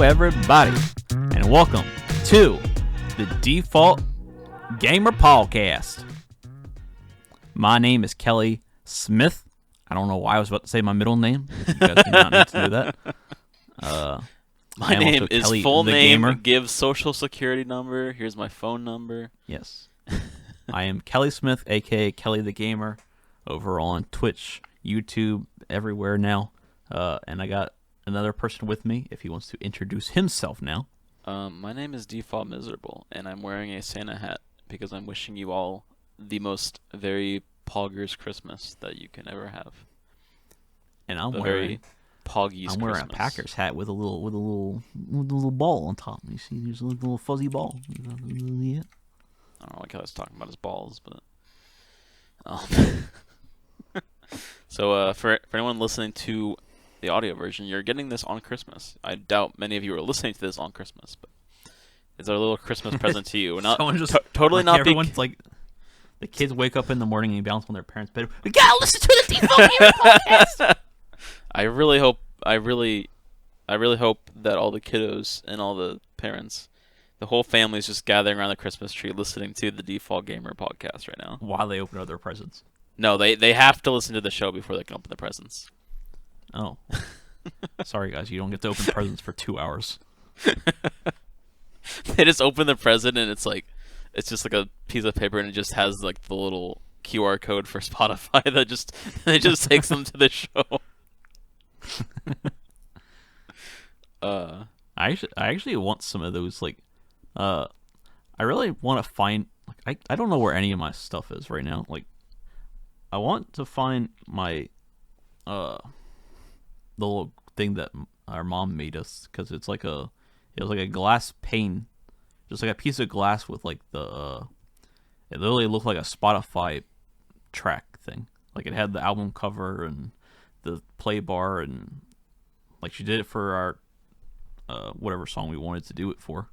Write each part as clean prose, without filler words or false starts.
everybody, and welcome to the Default Gamer Podcast. My name is Kelly Smith. I don't know why I was about to say my middle name. You guys do not need to know that. My name is Kelly full the name, Gamer. give social security number, here's my phone number. Yes. I am Kelly Smith, a.k.a. Kelly the Gamer, over on Twitch, YouTube, everywhere now. And I got another person with me if he wants to introduce himself now. My name is Default Miserable, and I'm wearing a Santa hat because I'm wishing you all the most very poggers Christmas that you can ever have. And I'm A wearing very poggies I'm wearing Christmas. a Packers hat with a little ball on top. You see, there's a little fuzzy ball. Yeah. I don't like how I was talking about his balls, but So for anyone listening to the audio version, you're getting this on Christmas. I doubt many of you are listening to this on Christmas, but it's our little Christmas present to you. Not Someone just totally not big. everyone's like the kids wake up in the morning and bounce on their parents' bed. We gotta listen to the Default Gamer Podcast. I really hope that all the kiddos and all the parents, the whole family is just gathering around the Christmas tree listening to the Default Gamer Podcast right now. While they open up their presents. No, they have to listen to the show before they can open the presents. Oh. Sorry, guys. You don't get to open presents for 2 hours. They just open the present and it's just like a piece of paper and it just has like the little QR code for Spotify that just takes them to the show. I actually want some of those. I really want to find. I don't know where any of my stuff is right now. I want to find my the little thing that our mom made us, because it was like a glass pane, just like a piece of glass with it literally looked like a Spotify track thing. Like it had the album cover and the play bar, and like she did it for our whatever song we wanted to do it for.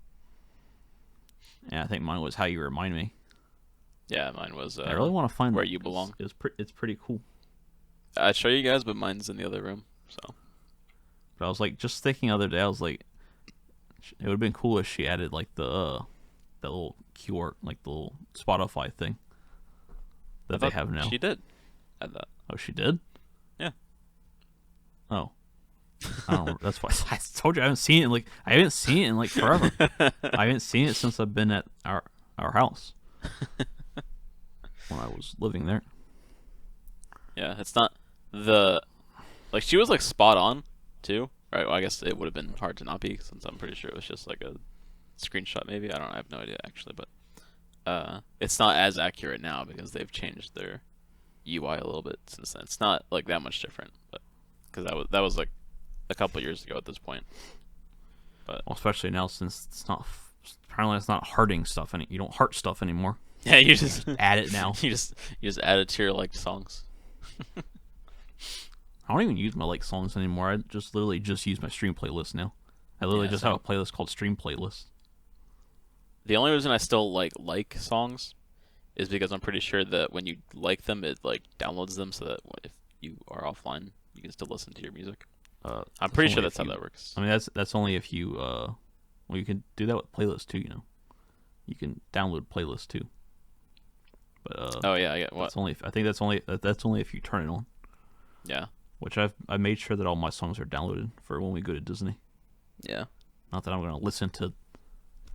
And I think mine was How You Remind Me. Yeah, mine was. I really want to find Where You Belong. It's pretty cool. I'd show you guys, but mine's in the other room. So. But I was just thinking the other day, I was like, it would have been cool if she added that little QR, the little Spotify thing that they have now. She did add that. Oh, she did? Yeah. Oh. I don't know. That's why I told you I haven't seen it. I haven't seen it in forever. I haven't seen it since I've been at our house when I was living there. Yeah, it's not she was spot on too, right? Well, I guess it would have been hard to not be, since I'm pretty sure it was just a screenshot maybe. I have no idea actually, but it's not as accurate now because they've changed their UI a little bit since then. It's not that much different, but because that was a couple years ago at this point. But especially now, since it's not hearting stuff you don't heart stuff anymore. Yeah, you just add it now. You just add it to your songs. I don't even use my songs anymore. I literally use my stream playlist now. I literally just have a playlist called Stream Playlist. The only reason I still like songs is because I'm pretty sure that when you like them, it downloads them so that if you are offline, you can still listen to your music. I'm pretty sure that's how that works. I mean, that's only if you you can do that with playlists too. You can download playlists too. But oh yeah, I get what. I think that's only if you turn it on. Yeah. Which I made sure that all my songs are downloaded for when we go to Disney. Yeah. Not that I'm going to listen to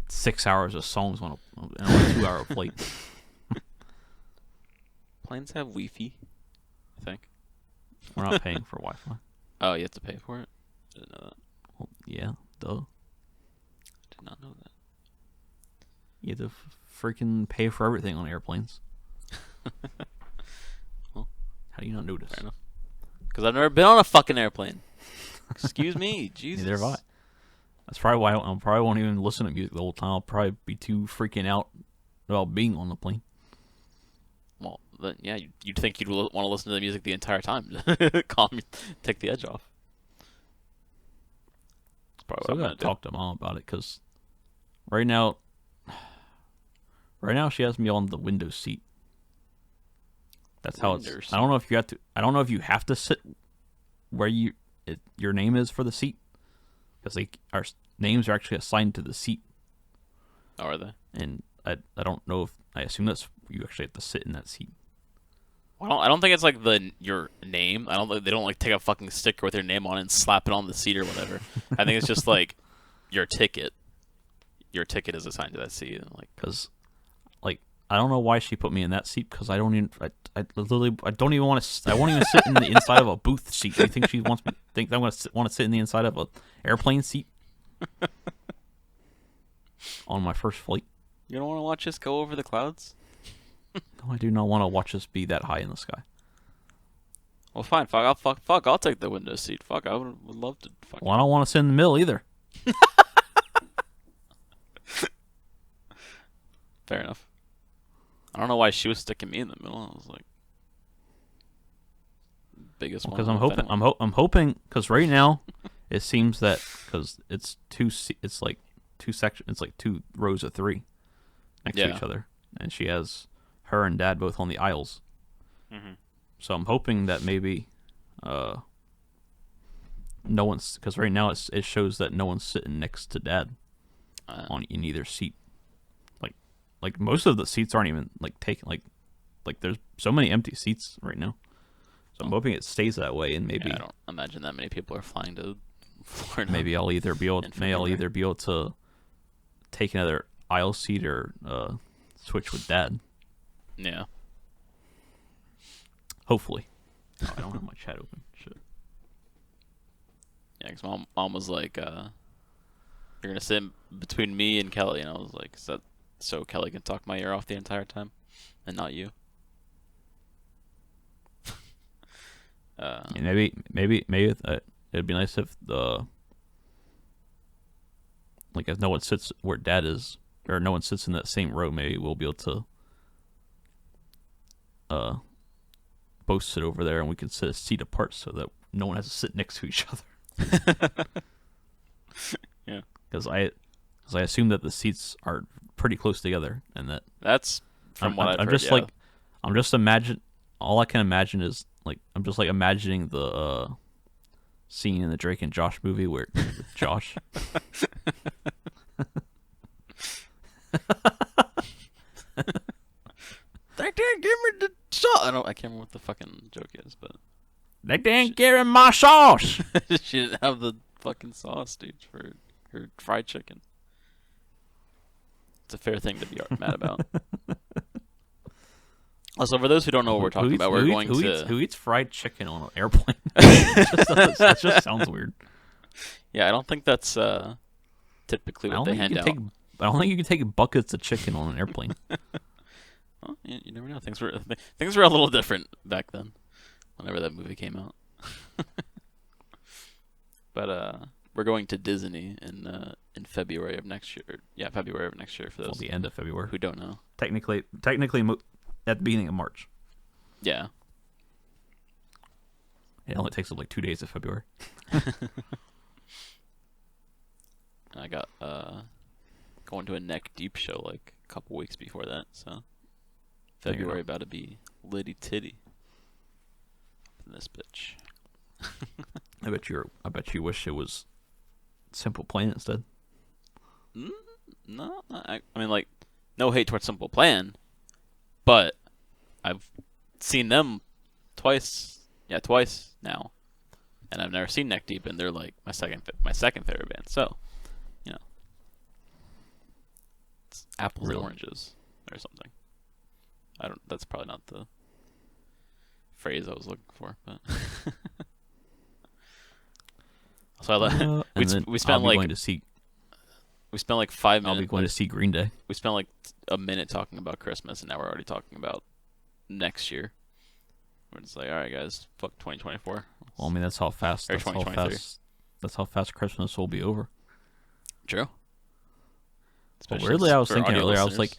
6 hours of songs on a 2-hour flight. Planes have Wi-Fi, I think. We're not paying for Wi-Fi. Oh, you have to pay for it? I didn't know that. Well, yeah, duh. I did not know that. You have to freaking pay for everything on airplanes. Well, how do you not notice? Fair enough. Because I've never been on a fucking airplane. Excuse me, Jesus. Neither have I. That's probably why I probably won't even listen to music the whole time. I'll probably be too freaking out about being on the plane. Well, then, yeah, you'd think you'd want to listen to the music the entire time. Take the edge off. That's probably So what I I'm gotta talk to Mom about it, because right now she has me on the window seat. That's how it's. I don't know if you have to. I don't know if you have to sit where your name is for the seat, because names are actually assigned to the seat, Oh, are they? and I don't know if I assume that's you actually have to sit in that seat. Well, I don't think it's like your name. I don't. They don't like take a fucking sticker with your name on it and slap it on the seat or whatever. I think it's just like your ticket. Your ticket is assigned to that seat. Like, Because, like, I don't know why she put me in that seat because I don't even. I literally I don't even want to. I won't even sit in the inside of a booth seat. Do you think she wants me? Think I'm gonna want to sit in the inside of a airplane seat on my first flight? you don't want to watch us go over the clouds? No, I do not want to watch us be that high in the sky. Well, fine. Fuck. I'll take the window seat. Fuck. I would love to. Fuck. Well, I don't want to sit in the middle either. Fair enough. I don't know why she was sticking me in the middle. I was like, biggest one. Because I'm if hoping. anyone. I'm hoping. Because right now, it seems that because it's it's like two sections. It's like 2 rows of 3 next to Yeah. each other, and she has her and Dad both on the aisles. Mhm. So I'm hoping that maybe, no one's because right now it shows that no one's sitting next to Dad in either seat. Like most of the seats aren't even like taken. Like there's so many empty seats right now. So I'm hoping it stays that way, and maybe Yeah, I don't imagine that many people are flying to Florida. maybe I'll either be able In maybe I'll February. either be able to take another aisle seat or switch with Dad. Yeah. Hopefully. Oh, I don't have my chat open. Shit. Yeah, because mom was like, "You're gonna sit in between me and Kelly," and I was like, "Is that so Kelly can talk my ear off the entire time, and not you?" Yeah, maybe it'd be nice if if no one sits where Dad is, or no one sits in that same row. Maybe we'll be able to both sit over there, and we can sit a seat apart so that no one has to sit next to each other. Yeah. Because I assume that the seats are pretty close together, and that That's from what I've I'm heard. just Yeah. like I'm just imagine. All I can imagine is like I'm just like imagining the scene in the Drake and Josh movie where with Josh. They didn't give me the sauce. I can't remember what the fucking joke is, but They didn't give him my sauce. she didn't have the fucking sauce, dude, for her fried chicken. It's a fair thing to be mad about. Also, for those who don't know what we're talking about, we're going to. Who eats fried chicken on an airplane? That just sounds weird. Yeah, I don't think that's typically what they hand out. I don't think you can take buckets of chicken on an airplane. Well, you never know. Things were a little different back then, whenever that movie came out. But we're going to Disney in February of next year. Yeah, February of next year for Till those the end of February. who don't know. Technically, at the beginning of March. Yeah. It only takes up like 2 days of February. I got going to a Neck Deep show like a couple weeks before that, so February about to be litty titty in this bitch. I bet you wish it was Simple Plan instead. No, I mean, like, no hate towards Simple Plan, but I've seen them twice now, and I've never seen Neck Deep, and they're like my second favorite band. So, you know, it's apples Really? and oranges or something. That's probably not the phrase I was looking for, but. So we spent like going to see. we spent like 5 minutes. I'll be going to see Green Day. We spent like a minute talking about Christmas, and now we're already talking about next year. We're just like, all right, guys, fuck 2024. Well, I mean that's how fast. Or 2023. That's how fast Christmas will be over. True. But Especially weirdly, I was for thinking audio earlier. listeners,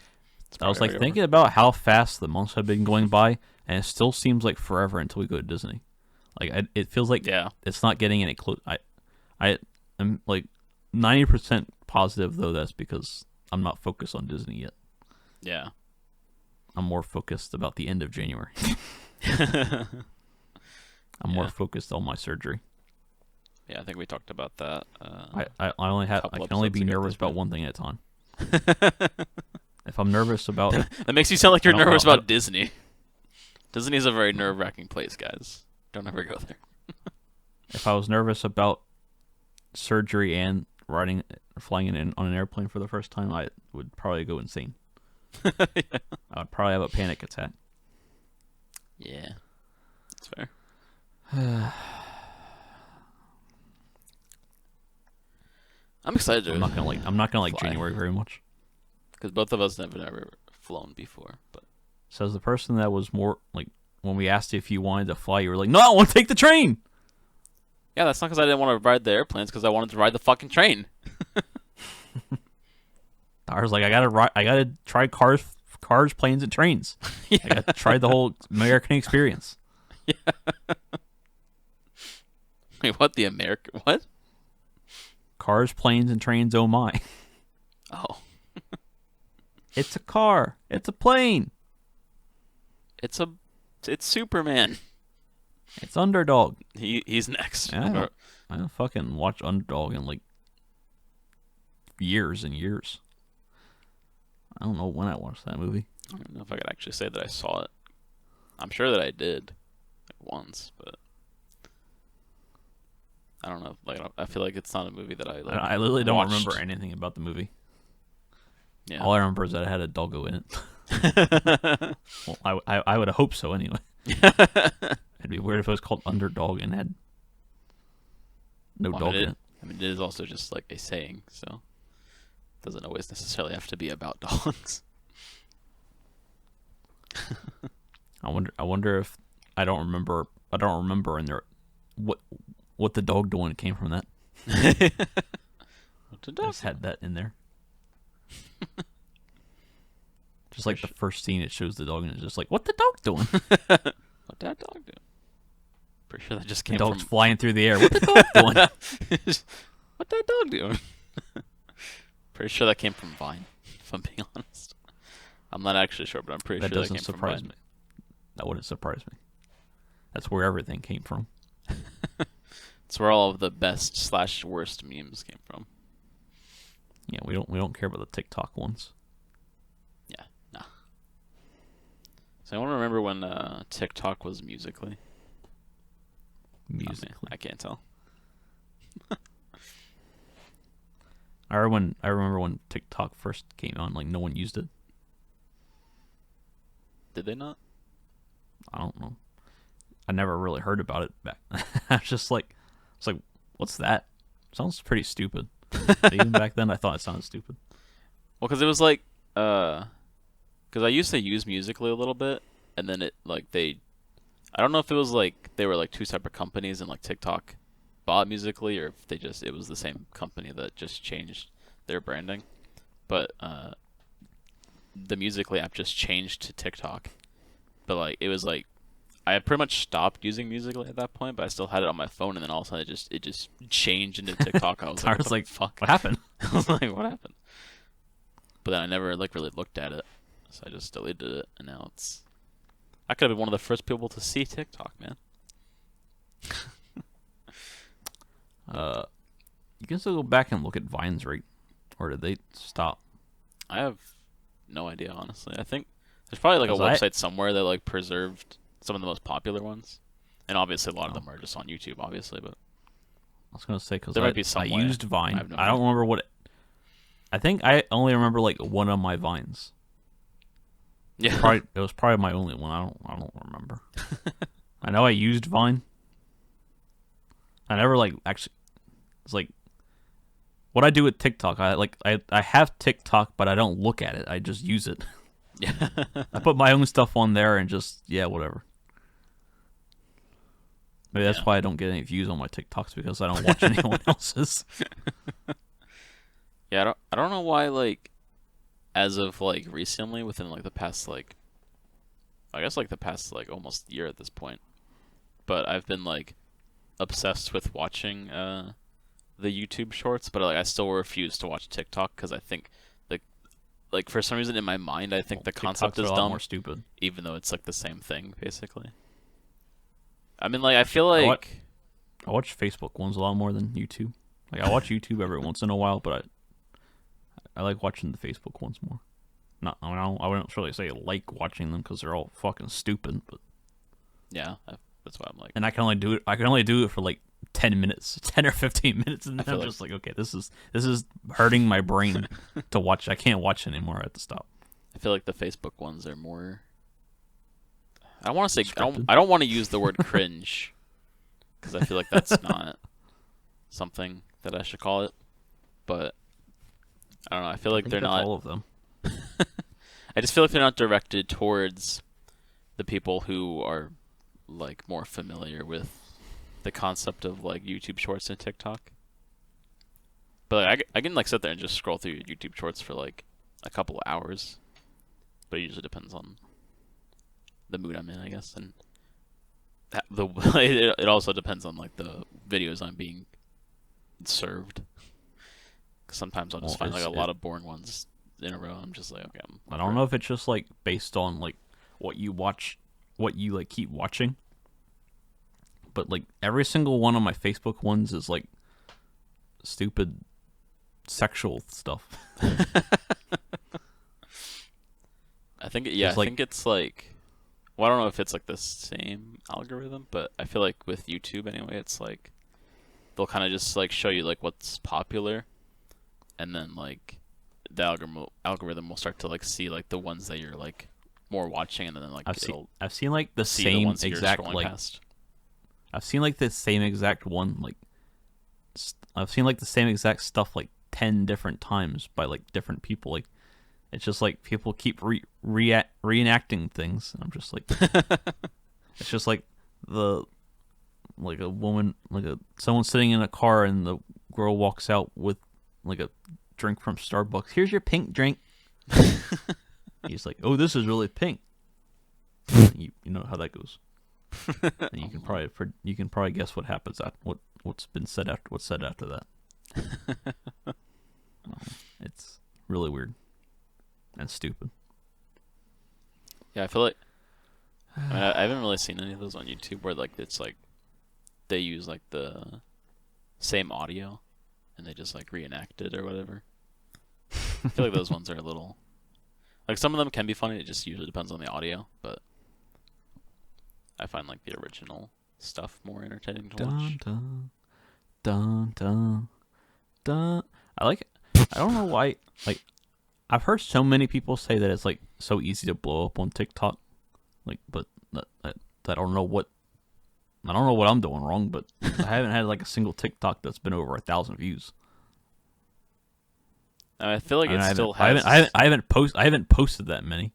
it's I was probably like already thinking about how fast the months have been going by, and it still seems like forever until we go to Disney. Like it feels like over. Yeah. it's not getting any close. I am like 90% positive though. That's because I'm not focused on Disney yet. Yeah. I'm more focused about the end of January. I'm more focused on my surgery. Yeah, I think we talked about that. I only have I couple can only episodes be ago at nervous this about point. one thing at a time. If I'm nervous about That makes you sound like you're I don't- nervous I about Disney. Disney's a very nerve-wracking place, guys. Don't ever go there. if I was nervous about surgery and flying on an airplane for the first time, I would probably go insane. Yeah. I would probably have a panic attack. Yeah, that's fair. I'm excited I'm not gonna like fly. January very much. because both of us have never flown before. But Says the person that was more like when we asked if you wanted to fly, you were like, "No, I want to take the train." yeah, that's not because I didn't want to ride the airplanes. Because I wanted to ride the fucking train. I was like, I gotta try cars, planes, and trains. Yeah. I gotta try the whole American experience. Wait, what? The American? What? Cars, planes, and trains. Oh my! Oh, It's a car. It's a plane. it's Superman. It's Underdog. He's next. Yeah, I don't fucking watch Underdog in like years and years. I don't know when I watched that movie. I don't know if I could actually say that I saw it. I'm sure that I did, like once, but I don't know. Like I feel like it's not a movie that I like. I literally don't watched. remember anything about the movie. Yeah. All I remember is that it had a doggo in it. Well, I would hope so anyway. It'd be weird if it was called Underdog and had no Well, dog in it. I mean, it is also just like a saying, so it doesn't always necessarily have to be about dogs. I wonder if I don't remember in there what the dog doing came from that. What's a I dog? just had that in there. Just like the first scene, it shows the dog and it's just like, what the dog doing? What that dog do? Pretty sure that just The came dog's from. flying through the air. What the dog doing? What that dog doing? Pretty sure that came from Vine. If I'm being honest, I'm not actually sure, but I'm pretty That sure that doesn't came from surprise Vine. me. That wouldn't surprise me. That's where everything came from. It's where all of the best / worst memes came from. Yeah, we don't care about the TikTok ones. Yeah, nah. So I want to remember when TikTok was Musically. Musically. I can't tell. I remember when TikTok first came on, like no one used it. Did they not? I don't know. I never really heard about it back. I was just like, it's like, what's that? Sounds pretty stupid. Even back then, I thought it sounded stupid. Well, because it was like, because I used to use Musically a little bit, and then it like I don't know if it was like they were like two separate companies and like TikTok bought Musically, or if it was the same company that just changed their branding. But the Musically app just changed to TikTok. But like it was like I had pretty much stopped using Musically at that point, but I still had it on my phone, and then all of a sudden it just changed into TikTok. I was like, what the fuck? What happened? I was like, what happened? But then I never like really looked at it, so I just deleted it, and now it's. I could have been one of the first people to see TikTok, man. You can still go back and look at Vines, right? Or did they stop? I have no idea, honestly. I think there's probably like a 'Cause website somewhere that like preserved some of the most popular ones, and obviously a lot of them are just on YouTube, obviously. But I was gonna say because There might be some I way. used Vine. I have no I don't idea. remember what. I think I only remember like one of my Vines. yeah, It was probably my only one. I don't remember. I know I used Vine. I never like actually. It's like what I do with TikTok. I have TikTok, but I don't look at it. I just use it. yeah. I put my own stuff on there and just whatever. Maybe that's Yeah. why I don't get any views on my TikToks because I don't watch anyone else's. Yeah, I don't know why like as of like recently within like the past like I guess like the past like almost year at this point. But I've been like obsessed with watching the YouTube shorts, but like I still refuse to watch TikTok cuz I think like for some reason in my mind I think the concept TikToks are is a lot dumb more stupid. even though it's like the same thing basically. I mean like I feel know what? like I watch Facebook ones a lot more than YouTube. Like I watch YouTube every once in a while, but I like watching the Facebook ones more. Not I mean I wouldn't really say like watching them because they're all fucking stupid, but Yeah, that's why I'm like. and I can only do it for like 10 minutes, 10 or 15 minutes, and then feel I'm like- just like, okay, this is hurting my brain to watch. I can't watch anymore. I have to stop. I feel like the Facebook ones are more. I want to say Scripted. I don't want to use the word cringe because I feel like that's not something that I should call it. But I don't know. I feel like I think they're that's not. all of them. I just feel like they're not directed towards the people who are like more familiar with the concept of like YouTube Shorts and TikTok. But like, I can like sit there and just scroll through YouTube Shorts for like a couple of hours. But it usually depends on the mood I'm in, I guess, and it also depends on like the videos I'm being served. 'Cause sometimes I'll just Well, find like a lot of boring ones in a row. I'm just like, okay, I don't know if it's just like based on like what you watch, what you like keep watching. But like every single one of my Facebook ones is like stupid sexual stuff. I think I like- think it's like, well, I don't know if it's like the same algorithm, but I feel like with YouTube anyway, it's like they'll kind of just like show you like what's popular, and then like the algorithm will start to like see like the ones that you're like more watching, and then like I've seen like the see the same ones that you're exact scrolling like past. I've seen like the same exact one like I've seen like the same exact stuff like 10 different times by like different people. Like it's just like people keep reenacting things, and I'm just like it's just like the like a woman like someone sitting in a car and the girl walks out with like a drink from Starbucks. Here's your pink drink. He's like, "Oh, this is really pink." You know how that goes. And you can probably guess what happens at what's said after that. It's really weird and stupid. Yeah, I feel like I haven't really seen any of those on YouTube where like it's like they use like the same audio and they just like reenact it or whatever. I feel like those ones are a little like some of them can be funny. It just usually depends on the audio, but I find like the original stuff more entertaining to watch. Dun dun dun dun. I don't know why. Like, I've heard so many people say that it's like so easy to blow up on TikTok. Like, but I don't know what I'm doing wrong. But I haven't had like a single TikTok that's been over 1,000 views. I feel like And it still has. I haven't posted that many.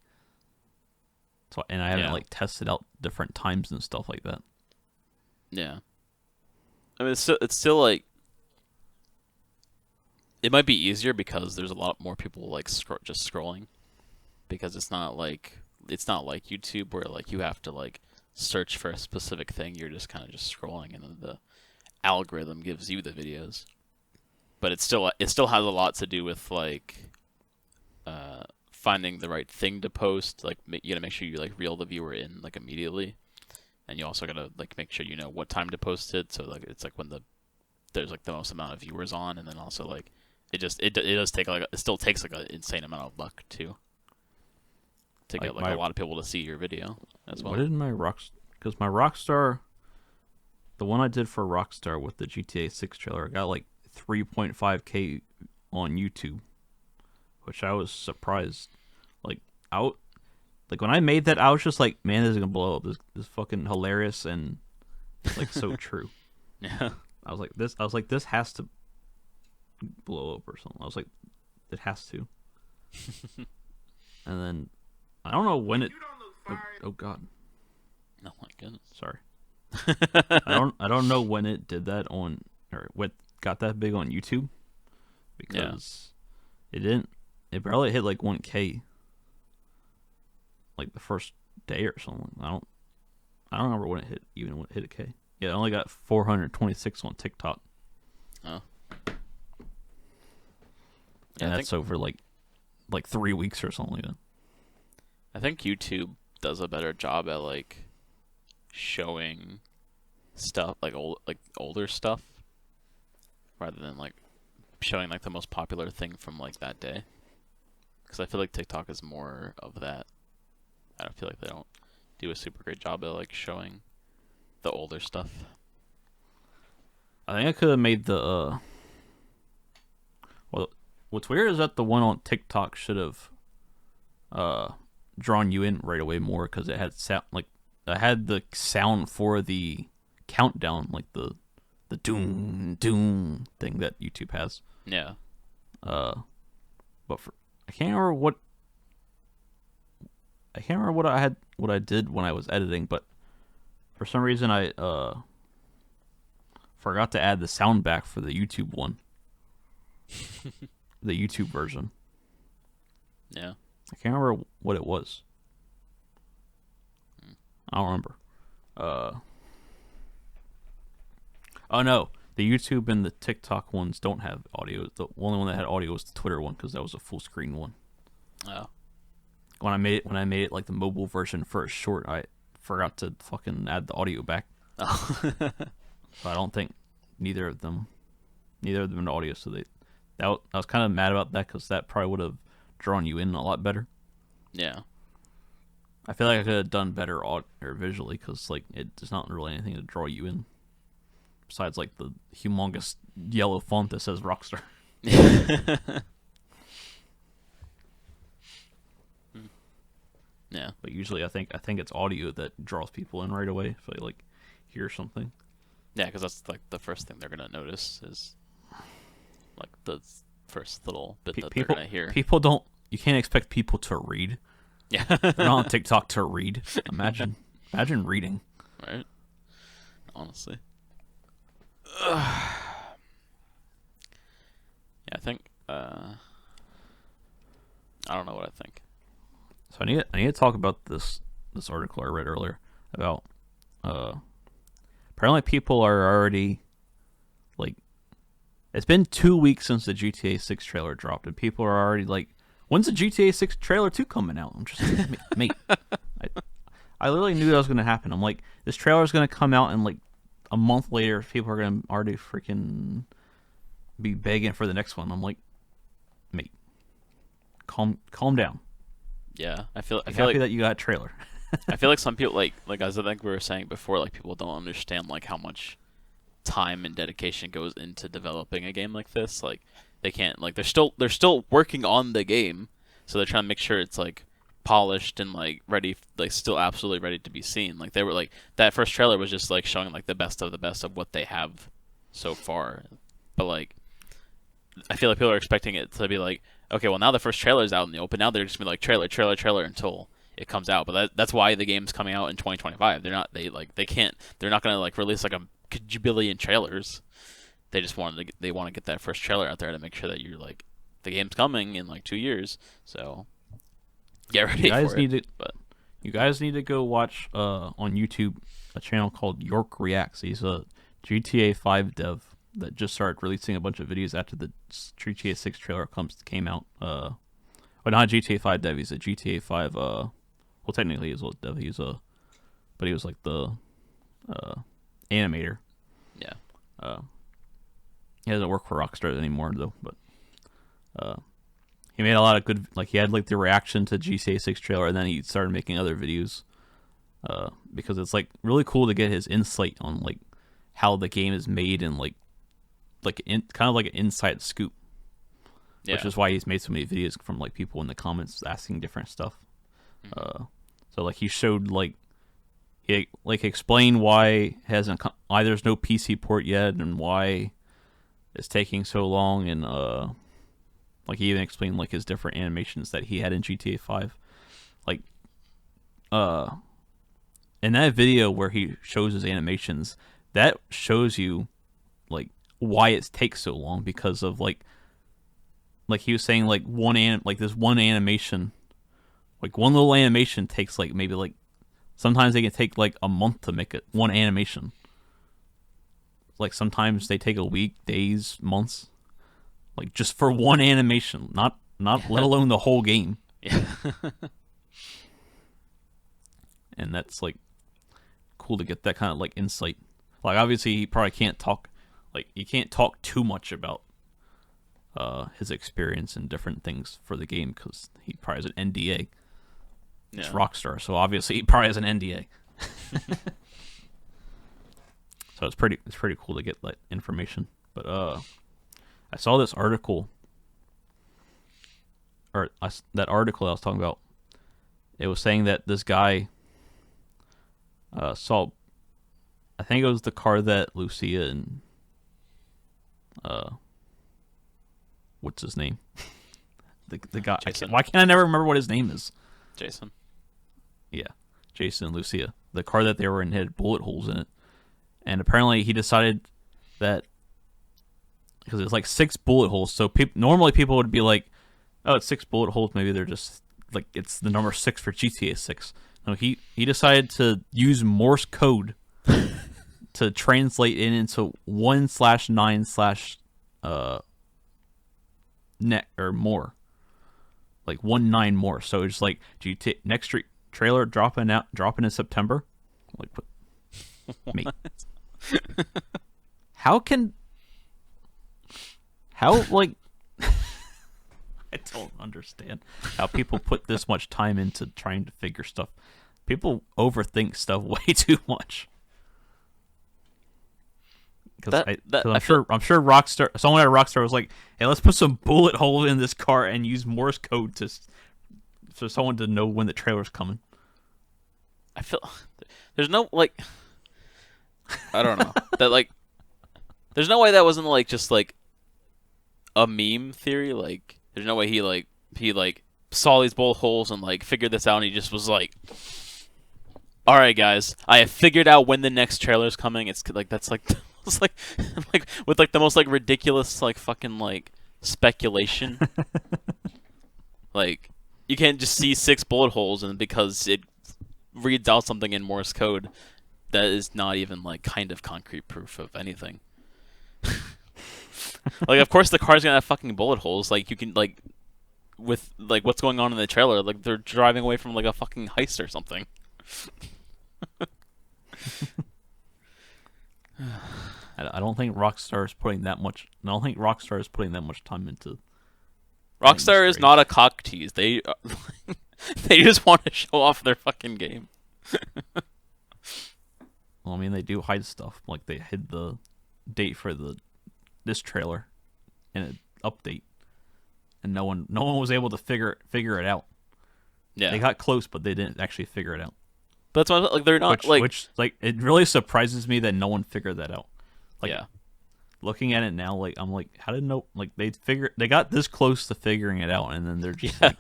So and I haven't Yeah. like tested out different times and stuff like that. Yeah. I mean, it's still like it might be easier because there's a lot more people like just scrolling, because it's not like YouTube where like you have to like search for a specific thing. You're just kind of just scrolling, and then the algorithm gives you the videos. But it still has a lot to do with like finding the right thing to post. Like you gotta make sure you like reel the viewer in like immediately, and you also gotta like make sure you know what time to post it. So like it's like when there's like the most amount of viewers on, and then also like it does take like it still takes like an insane amount of luck too to get like a lot of people to see your video as well. What did my because my Rockstar, the one I did for Rockstar with the GTA 6 trailer, I got like 3.5K on YouTube, which I was surprised. Like when I made that, I was just like, man, this is gonna blow up. This is fucking hilarious and like so true. Yeah. I was like, this has to blow up or something. I was like, it has to. And then I don't know when it. Oh God, Oh my goodness. sorry. I don't know when it did that on or what got that big on YouTube, because it barely hit like 1K like the first day or something. I don't remember when it hit a K. Yeah, it only got 426 on TikTok. Oh. And I that's over like 3 weeks or something like that. I think YouTube does a better job at like showing stuff, like older stuff, rather than like showing like the most popular thing from like that day. Because I feel like TikTok is more of that. I don't feel like they don't do a super great job of like showing the older stuff. I think I could have made the. Well, what's weird is that the one on TikTok should have drawn you in right away more because it had sound like I had the sound for the countdown, like the doom doom thing that YouTube has. Yeah. But I can't remember what I did when I was editing, but for some reason I forgot to add the sound back for the YouTube one. The YouTube version. Yeah. I can't remember what it was. I don't remember. Oh no, the YouTube and the TikTok ones don't have audio. The only one that had audio was the Twitter one because that was a full screen one. Oh. When I made it like the mobile version for a short, I forgot to fucking add the audio back. Oh. So I don't think neither of them had audio. So I was kind of mad about that because that probably would have drawn you in a lot better. Yeah. I feel like I could have done better or visually because like there's not really anything to draw you in besides like the humongous yellow font that says Rockstar. Yeah. But usually I think it's audio that draws people in right away if they like hear something. Yeah, because that's like the first thing they're gonna notice is like the first little bit that they're gonna hear. People don't. You can't expect people to read. Yeah. They're not on TikTok to read. Imagine reading. Right. Honestly. Yeah, I think. I don't know what I think. So I need to talk about this article I read earlier about. Apparently, people are already like. It's been 2 weeks since the GTA 6 trailer dropped, and people are already like, "When's the GTA 6 trailer 2 coming out?" I'm just like, mate. I literally knew that was going to happen. I'm like, this trailer is going to come out, and like a month later, people are going to already freaking be begging for the next one. I'm like, mate, calm down. Yeah, I feel Happy like that you got a trailer. I feel like some people like as I think we were saying before, like people don't understand like how much time and dedication goes into developing a game like this. Like they can't like they're still working on the game, so they're trying to make sure it's like polished and like ready, like still absolutely ready to be seen. Like they were like that first trailer was just like showing like the best of what they have so far, but like I feel like people are expecting it to be like, okay, well now the first trailer is out in the open. Now they're just gonna be like trailer until it comes out. But that's why the game's coming out in 2025. They're not gonna like release like a kajibillion trailers. They just want to get that first trailer out there to make sure that you're like the game's coming in like 2 years. So get ready for it. You guys need to go watch on YouTube a channel called York Reacts. He's a GTA 5 dev that just started releasing a bunch of videos after the GTA 6 trailer came out. Well, not a GTA 5 dev. He's a GTA 5. Well, technically he's a dev. But he was like the animator. Yeah. He doesn't work for Rockstar anymore though. But he made a lot of good. Like he had like the reaction to GTA 6 trailer, and then he started making other videos. Because it's like really cool to get his insight on like how the game is made and like kind of like an inside scoop. Yeah. Which is why he's made so many videos from like people in the comments asking different stuff. Mm-hmm. So like he showed like he like explained why there's no PC port yet and why it's taking so long, and like he even explained like his different animations that he had in GTA 5. Like in that video where he shows his animations, that shows you like why it takes so long, because of like he was saying like this one animation, like one little animation takes like maybe like sometimes they can take like a month to make it one animation. Like sometimes they take a week, days, months, like just for one animation, not let alone the whole game. Yeah. And that's like cool to get that kind of like insight. Like obviously he probably can't talk. Like you can't talk too much about his experience and different things for the game because he probably has an NDA. It's Rockstar, so obviously he probably has an NDA. So it's pretty cool to get that information. But I saw this article, that article I was talking about. It was saying that this guy saw, I think it was the car that Lucia and what's his name? the guy. Why can't I never remember what his name is? Jason. Yeah, Jason and Lucia. The car that they were in had bullet holes in it, and apparently he decided that because it's like 6 bullet holes. So normally people would be like, "Oh, it's 6 bullet holes. Maybe they're just like it's the number 6 for GTA 6." No, he decided to use Morse code to translate it into 1/9/ net or more, like 19 more. So it's like, do you take next trailer dropping in September? Like, mate, how like I don't understand how people put this much time into trying to figure stuff. People overthink stuff way too much. Because I'm sure Rockstar, someone at Rockstar was like, "Hey, let's put some bullet holes in this car and use Morse code for someone to know when the trailer's coming." I feel there's no like, I don't know that like, there's no way that wasn't like just like a meme theory. Like, there's no way he saw these bullet holes and like figured this out, and he just was like, "All right, guys, I have figured out when the next trailer's coming." It's like that's like it's like with like the most like ridiculous like fucking like speculation. Like you can't just see 6 bullet holes and because it reads out something in Morse code that is not even like kind of concrete proof of anything. Like of course the car's gonna have fucking bullet holes. Like you can like with like what's going on in the trailer, like they're driving away from like a fucking heist or something. I don't think Rockstar is putting that much. I don't think Rockstar is putting that much time into. Rockstar is not a cock tease. They they just want to show off their fucking game. Well, I mean, they do hide stuff. Like they hid the date for this trailer in an update, and no one was able to figure it out. Yeah, they got close, but they didn't actually figure it out. But that's why like they're not which it really surprises me that no one figured that out. Like, yeah. Looking at it now, like I'm like, how did they got this close to figuring it out, and then they're just like,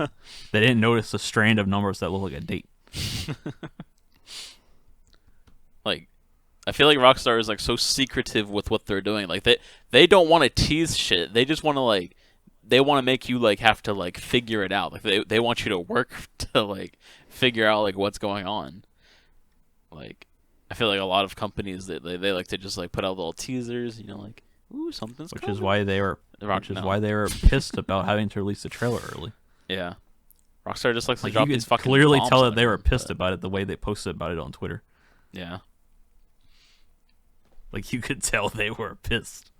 they didn't notice a strand of numbers that look like a date. Like, I feel like Rockstar is like so secretive with what they're doing. Like they don't want to tease shit. They just want to they want to make you like have to like figure it out. Like they want you to work to like figure out like what's going on. Like, I feel like a lot of companies that they like to just like put out little teasers, you know, like, ooh, something's which coming. Is why they were pissed about having to release the trailer early. Yeah, Rockstar just likes to like drop you these could fucking clearly bombs tell on that they were everyone, pissed about it the way they posted about it on Twitter. Yeah, like you could tell they were pissed.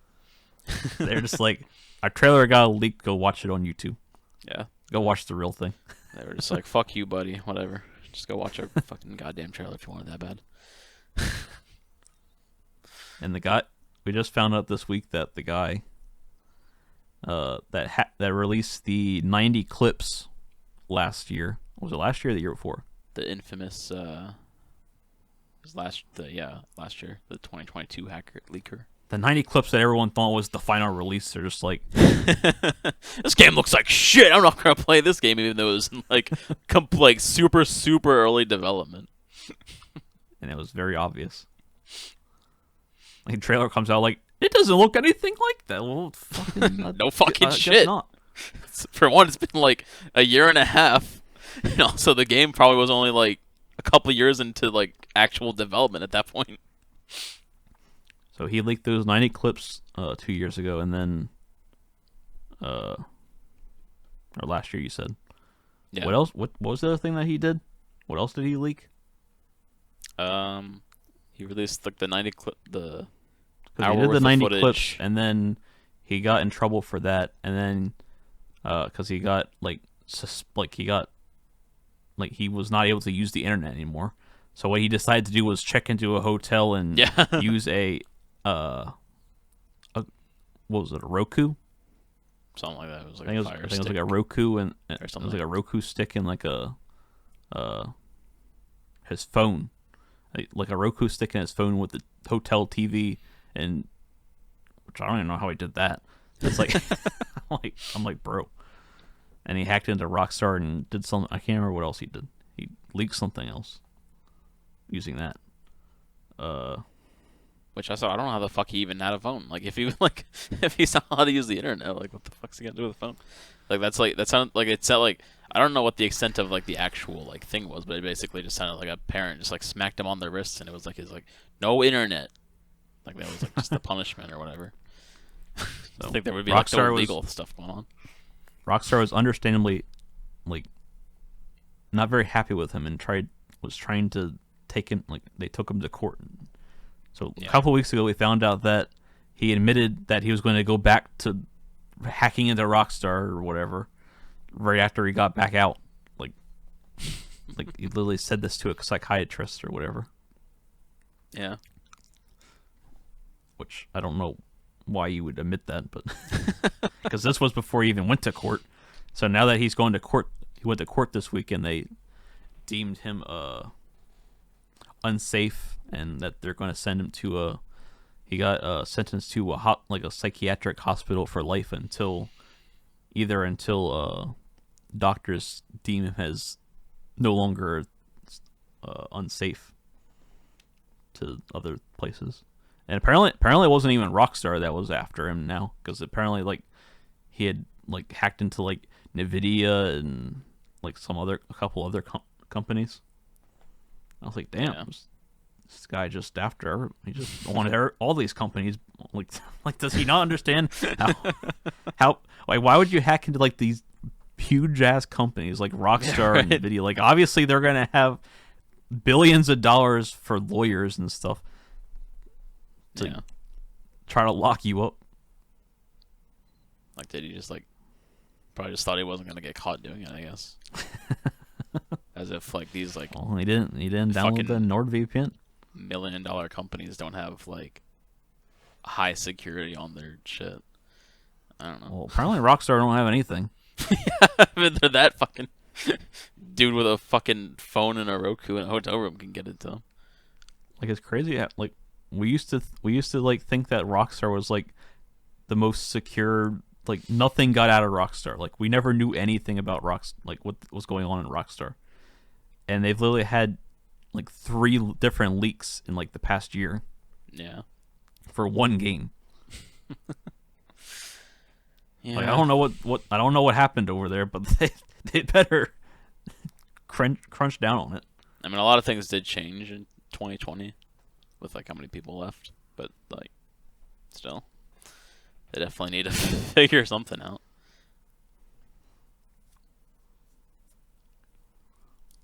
They're just like, our trailer got leaked. Go watch it on YouTube. Yeah, go watch the real thing. They were just like, fuck you, buddy. Whatever. Just go watch our fucking goddamn trailer if you want it that bad. And we just found out this week that the guy that released the 90 clips last year. Was it last year or the year before? The infamous last year, the 2022 hacker leaker. The 90 clips that everyone thought was the final release. They're just like, this game looks like shit. I'm not gonna play this game, even though it was in like super early development. And it was very obvious. Like, the trailer comes out like, it doesn't look anything like that. Well, fucking, no fucking shit. Not. For one, it's been like a year and a half. And also, the game probably was only like a couple years into like actual development at that point. So he leaked those 90 clips 2 years ago, and then, or last year you said. Yeah. What else? What was the other thing that he did? What else did he leak? He released like the 90 clip, the Because hour he did the worth of 90 footage. clips, and then he got in trouble for that, and then because he got he was not able to use the internet anymore. So what he decided to do was check into a hotel and Yeah. use a what was it, a Roku? Something like that. It was I like think a it fire was stick. like a Roku and Or it was something. like a Roku stick and like a his phone, like a Roku stick in his phone with the hotel TV, and which I don't even know how he did that. It's like I'm like bro, and he hacked into Rockstar and did something. I can't remember what else he did. He leaked something else using that. Which I don't know how the fuck he even had a phone. Like if he like if he saw how to use the internet, like what the fuck's he gonna do with a phone? Like that sounded like it sounded like I don't know what the extent of like the actual like thing was, but it basically just sounded like a parent just like smacked him on their wrists and it was like his like no internet. Like that was like just the punishment or whatever. So I think there would be like Rockstar no was legal stuff going on. Rockstar was understandably like not very happy with him and was trying to take him, like they took him to court. So a Yeah. couple weeks ago we found out that he admitted that he was going to go back to hacking into Rockstar or whatever right after he got back out. Like he literally said this to a psychiatrist or whatever, Yeah. which I don't know why you would admit that, but because this was before he even went to court. So now that he's going to court, he went to court this week, and they deemed him unsafe, and that they're going to send him to he got sentenced to a psychiatric hospital for life until doctors deem him as no longer unsafe to other places. And apparently it wasn't even Rockstar that was after him now, because apparently like he had like hacked into like Nvidia and like a couple other companies. I was like, damn, Yeah. this guy just after he just wanted all these companies. Like does he not understand how like why would you hack into like these huge ass companies like Rockstar and right. Nvidia? Like obviously they're gonna have billions of dollars for lawyers and stuff to Yeah. try to lock you up. Like did he just like probably just thought he wasn't gonna get caught doing it, I guess. As if like these like Well, he didn't download Fucking- the NordVPN. $1 million companies don't have like high security on their shit. I don't know. Well, apparently Rockstar don't have anything. I mean, they're that fucking dude with a fucking phone and a Roku in a hotel room can get it to them. Like it's crazy. Like we used to like think that Rockstar was like the most secure. Like nothing got out of Rockstar. Like we never knew anything about like what was going on in Rockstar. And they've literally had like 3 different leaks in like the past year Yeah. for one game. Yeah. Like I don't know what happened over there, but they better crunch down on it. I mean, a lot of things did change in 2020 with like how many people left, but like still, they definitely need to figure something out.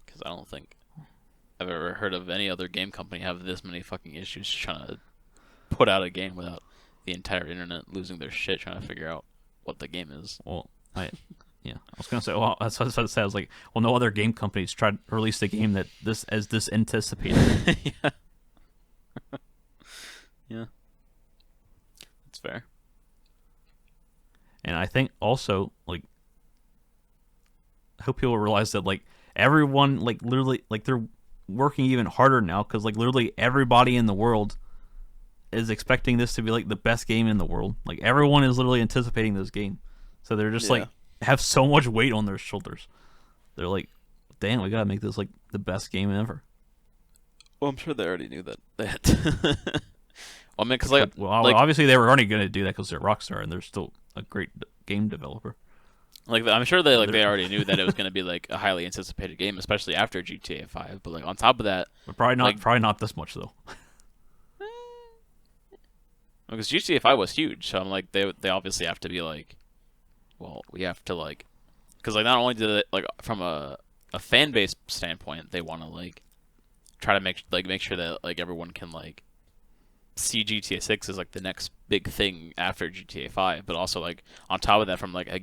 Because I don't think I've ever heard of any other game company have this many fucking issues trying to put out a game without the entire internet losing their shit trying to figure out what the game is. Well, I was gonna say. Well, that's what I was gonna say. I was like, well, no other game companies tried to release a game that this anticipated. Yeah. Yeah. That's fair. And I think also like, I hope people realize that like everyone like literally like they're working even harder now because like literally everybody in the world is expecting this to be like the best game in the world. Like everyone is literally anticipating this game, so they're just like have so much weight on their shoulders. They're like, damn, we gotta make this like the best game ever. Well, I'm sure they already knew that they had to. Well, I mean, because like, Well, like, obviously they were already gonna do that because they're Rockstar and they're still a great game developer. like I'm sure they like they already knew that it was going to be like a highly anticipated game, especially after GTA 5. But like on top of that, But probably not. Like- Probably not this much though. because GTA 5 was huge, so I'm like they obviously have to be like, well, we have to like, because like not only did it like from a fan base standpoint, they want to like try to make sure that like everyone can like see GTA 6 as like the next big thing after GTA 5, but also like on top of that, from like a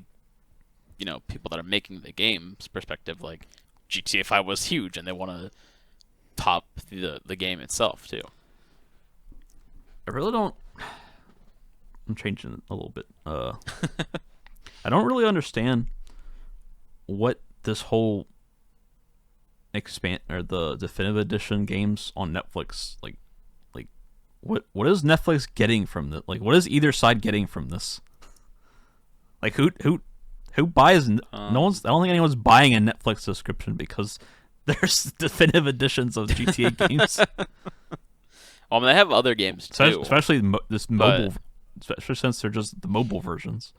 people that are making the game's perspective, like GTA 5 was huge and they want to top the game itself too. I really don't. I'm changing it a little bit. I don't really understand what this whole expand or the definitive edition games on Netflix like what is Netflix getting from this? Like, what is either side getting from this? Like, who buys? No one's. I don't think anyone's buying a Netflix subscription because there's definitive editions of GTA games. Well, I mean, they have other games too, especially this mobile. Especially since they're just the mobile versions.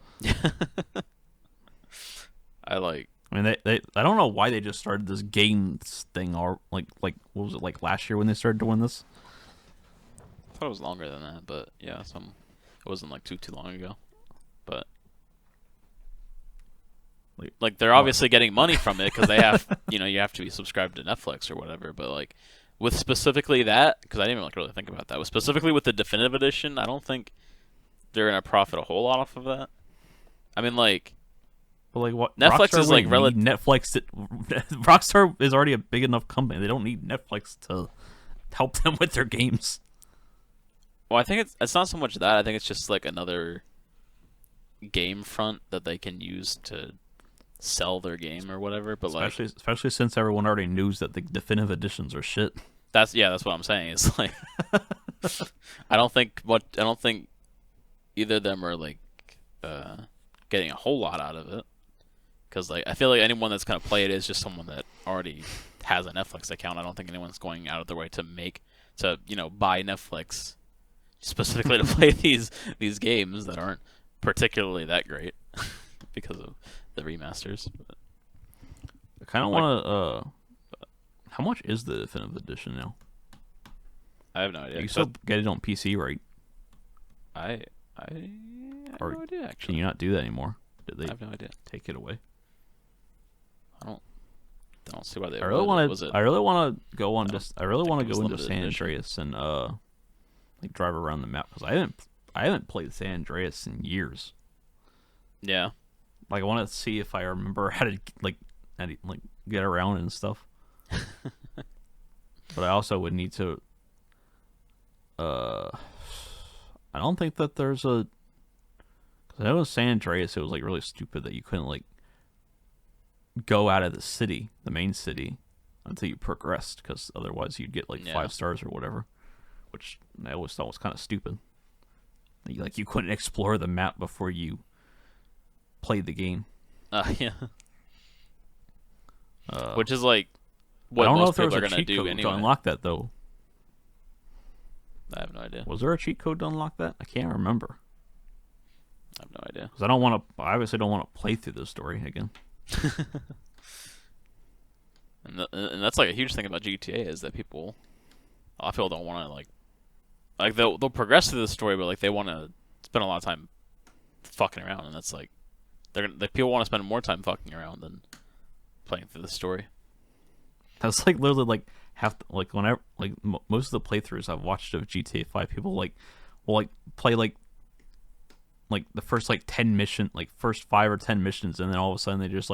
I mean, they I don't know why they just started this games thing, or like what was it, like last year when they started doing this? I thought it was longer than that, but yeah, it wasn't like too long ago. But like they're obviously getting money from it because they have you have to be subscribed to Netflix or whatever. But like with specifically that, because I didn't even like really think about that. Specifically with the definitive edition, I don't think they're gonna profit a whole lot off of that. I mean, like, but like what Netflix Rockstar is like Netflix. Rockstar is already a big enough company. They don't need Netflix to help them with their games. Well, I think it's not so much that. I think it's just like another game front that they can use to sell their game or whatever. But especially since everyone already knows that the definitive editions are shit. That's what I'm saying. It's like I don't think either of them are like getting a whole lot out of it, because like I feel like anyone that's gonna play it is just someone that already has a Netflix account. I don't think anyone's going out of their way to buy Netflix specifically to play these games that aren't particularly that great because of the remasters. But I kind of want to. How much is the definitive edition now? I have no idea. You still get it on PC, right? I have no idea, actually. Can you not do that anymore? Did they I have no idea. Take it away? I don't see why they. I really want to go on I really want to go into San Andreas and like drive around the map, because I haven't played San Andreas in years. Yeah. Like, I want to see if I remember how to get around and stuff. But I also would need to. I don't think that there's a. Because I know in San Andreas it was like really stupid that you couldn't like go out of the city, the main city, until you progressed, because otherwise you'd get like 5 stars or whatever, which I always thought was kind of stupid. You couldn't explore the map before you played the game. Yeah. Which is like what I don't know most if people there are was a gonna cheat do code anyway. to unlock that though. I have no idea. Was there a cheat code to unlock that? I can't remember. I have no idea. Because I obviously don't want to play through the story again. And that's like a huge thing about GTA is that a lot of people don't want to like they'll progress through the story, but like they want to spend a lot of time fucking around, and that's like people want to spend more time fucking around than playing through the story. That's like literally like whenever most of the playthroughs I've watched of GTA 5, people will play like the first 10 first 5 or 10 missions, and then all of a sudden they just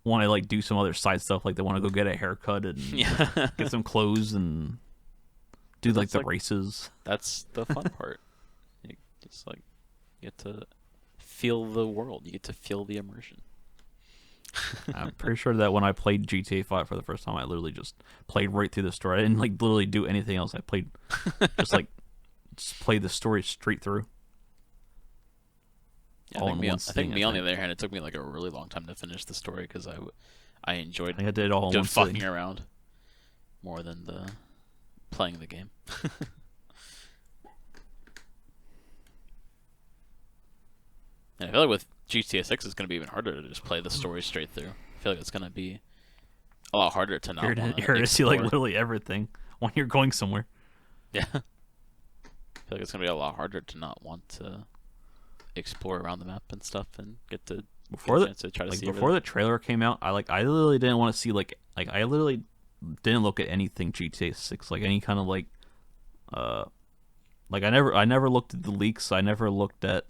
want to do some other side stuff, like they want to go get a haircut and get some clothes and do the races. That's the fun part. You just get to feel the world. You get to feel the immersion. I'm pretty sure that when I played GTA 5 for the first time, I literally just played right through the story. I didn't literally do anything else. I played just played the story straight through. Yeah, I think me on the other hand, it took me a really long time to finish the story because I enjoyed I did it all in one fucking sitting. around more than the playing the game. And I feel like with GTA 6, it's going to be even harder to just play the story straight through. I feel like it's going to be a lot harder to not want to You're to see literally everything when you're going somewhere. Yeah. I feel like it's going to be a lot harder to not want to explore around the map and stuff and get to before to try to see before the trailer came out. I literally didn't want to see I literally didn't look at anything GTA 6, like any kind of uh like I never looked at the leaks. I never looked at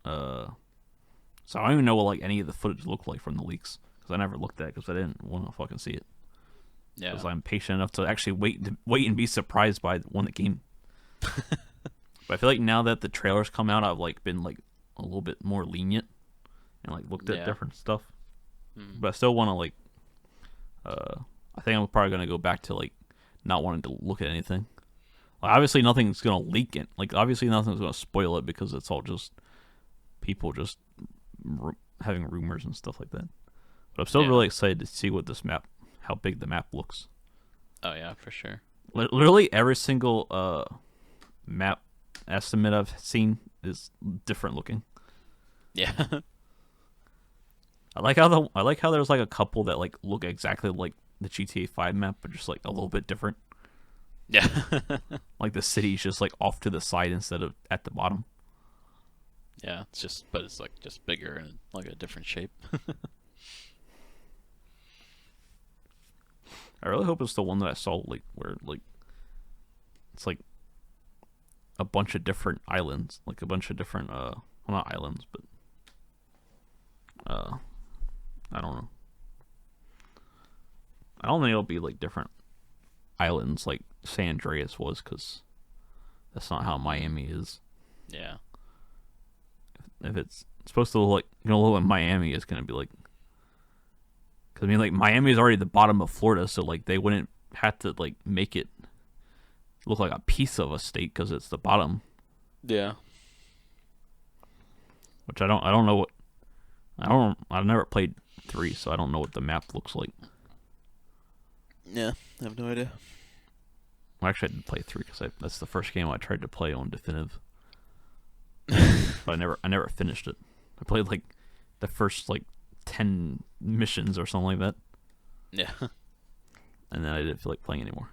uh so I don't even know what like any of the footage looked like from the leaks because I never looked at it because I didn't want to fucking see it. Yeah. Because I'm patient enough to actually wait and be surprised by when the game. But I feel like now that the trailers come out, I've like been like a little bit more lenient and like looked at different stuff. But I still want to like. I think I'm probably gonna go back to like not wanting to look at anything. Like obviously nothing's gonna leak it. Like obviously nothing's gonna spoil it because it's all just people just having rumors and stuff like that. But I'm still really excited to see what this map, how big the map looks. Oh yeah, for sure. Literally every single map estimate I've seen is different looking. Yeah. I like how there's like a couple that like look exactly like the GTA 5 map, but just like a little bit different. Yeah. Like the city's just like off to the side instead of at the bottom. Yeah, but it's like just bigger and like a different shape. I really hope it's the one that I saw like where like it's like a bunch of different islands, like a bunch of different well not islands, but I don't know. I don't think it'll be like different islands like San Andreas was, because that's not how Miami is. Yeah. If it's supposed to look like, what Miami is gonna be like. Because I mean, like Miami is already the bottom of Florida, so like they wouldn't have to like make it look like a piece of a state because it's the bottom. Yeah. Which I don't know what. I've never played 3, so I don't know what the map looks like. Yeah, I have no idea. Well, actually, I did play 3 because that's the first game I tried to play on definitive. But I never finished it. I played like the first like 10 missions or something like that. Yeah. And then I didn't feel like playing anymore.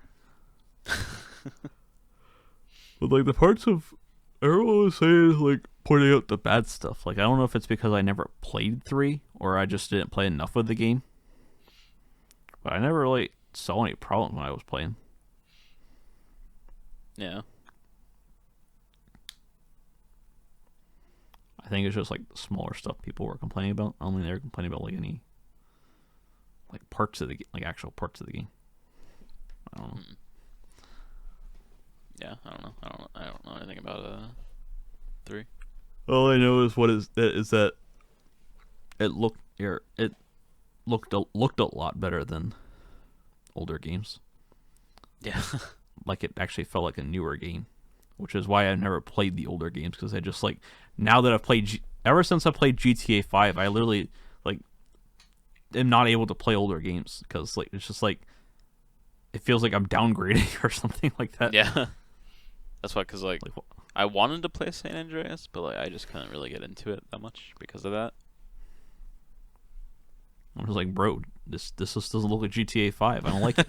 But like the parts of everyone was saying like pointing out the bad stuff. Like I don't know if it's because I never played 3 or I just didn't play enough of the game. But I never really saw any problem when I was playing. Yeah. I think it's just like smaller stuff people were complaining about. I don't think they were complaining about like any like parts of the like actual parts of the game. I don't know. Yeah, I don't know. I don't know anything about 3. All I know is that it looked a lot better than older games. Yeah. Like it actually felt like a newer game, which is why I've never played the older games, because I just like now that I've played ever since I played GTA 5, I literally like am not able to play older games because like it's just like it feels like I'm downgrading or something like that. Yeah. That's why, because like I wanted to play San Andreas, but like I just couldn't really get into it that much because of that. I was like, bro, this just doesn't look like GTA 5. I don't like it.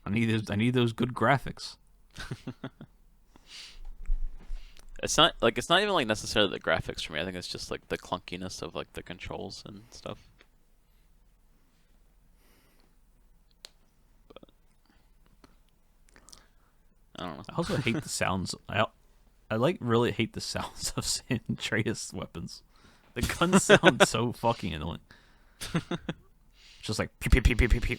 I need those good graphics. It's not even like necessarily the graphics for me. I think it's just like the clunkiness of like the controls and stuff. But I don't know. I also hate the sounds. I like really hate the sounds of San Andreas weapons. The guns sound so fucking annoying. It's just like pew pew pew pew pew pew.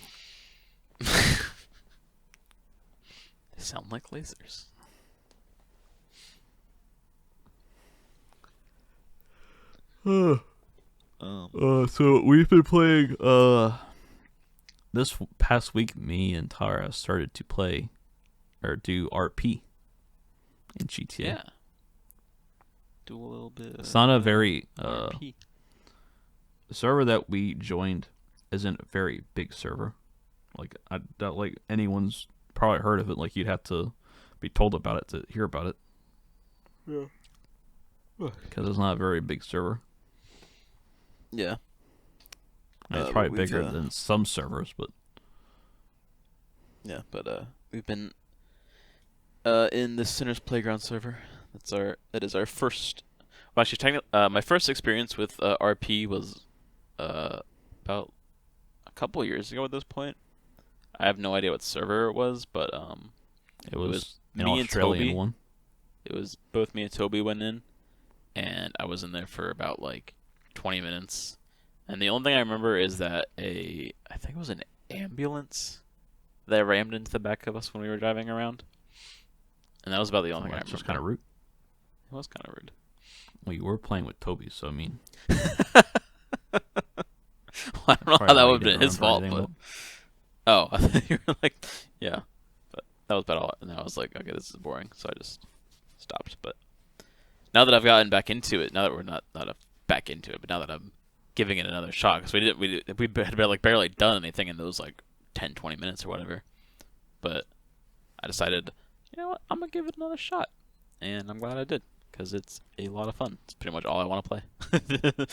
They sound like lasers. So we've been playing. This past week, me and Tara started to play or do RP in GTA. Yeah. Do a little bit. It's not a very RP. The server that we joined isn't a very big server. Like I doubt like anyone's probably heard of it. Like you'd have to be told about it to hear about it. Yeah. Because it's not a very big server. Yeah. And it's probably bigger than some servers, but yeah. But we've been in the Sinners Playground server. That is our first. Well, actually, my first experience with RP was about couple years ago at this point. I have no idea what server it was, but It was was an me and Australian Toby. one. it was both me and Toby went in, and I was in there for about like 20 minutes. And the only thing I remember is that I think it was an ambulance that rammed into the back of us when we were driving around. And that was about the only thing I That's remember. just kind of rude. It was kind of rude. Well, you were playing with Toby, so I mean, Well, I don't know probably how that why would you have been didn't his fault, remember but anything I thought you were like, yeah. But that was about all. And I was like, okay, this is boring, so I just stopped. But now that I've gotten back into it, now that we're not back into it, but now that I'm giving it another shot, because we had like barely done anything in those like 10, 20 minutes or whatever. But I decided, you know what, I'm gonna give it another shot, and I'm glad I did, because it's a lot of fun. It's pretty much all I want to play the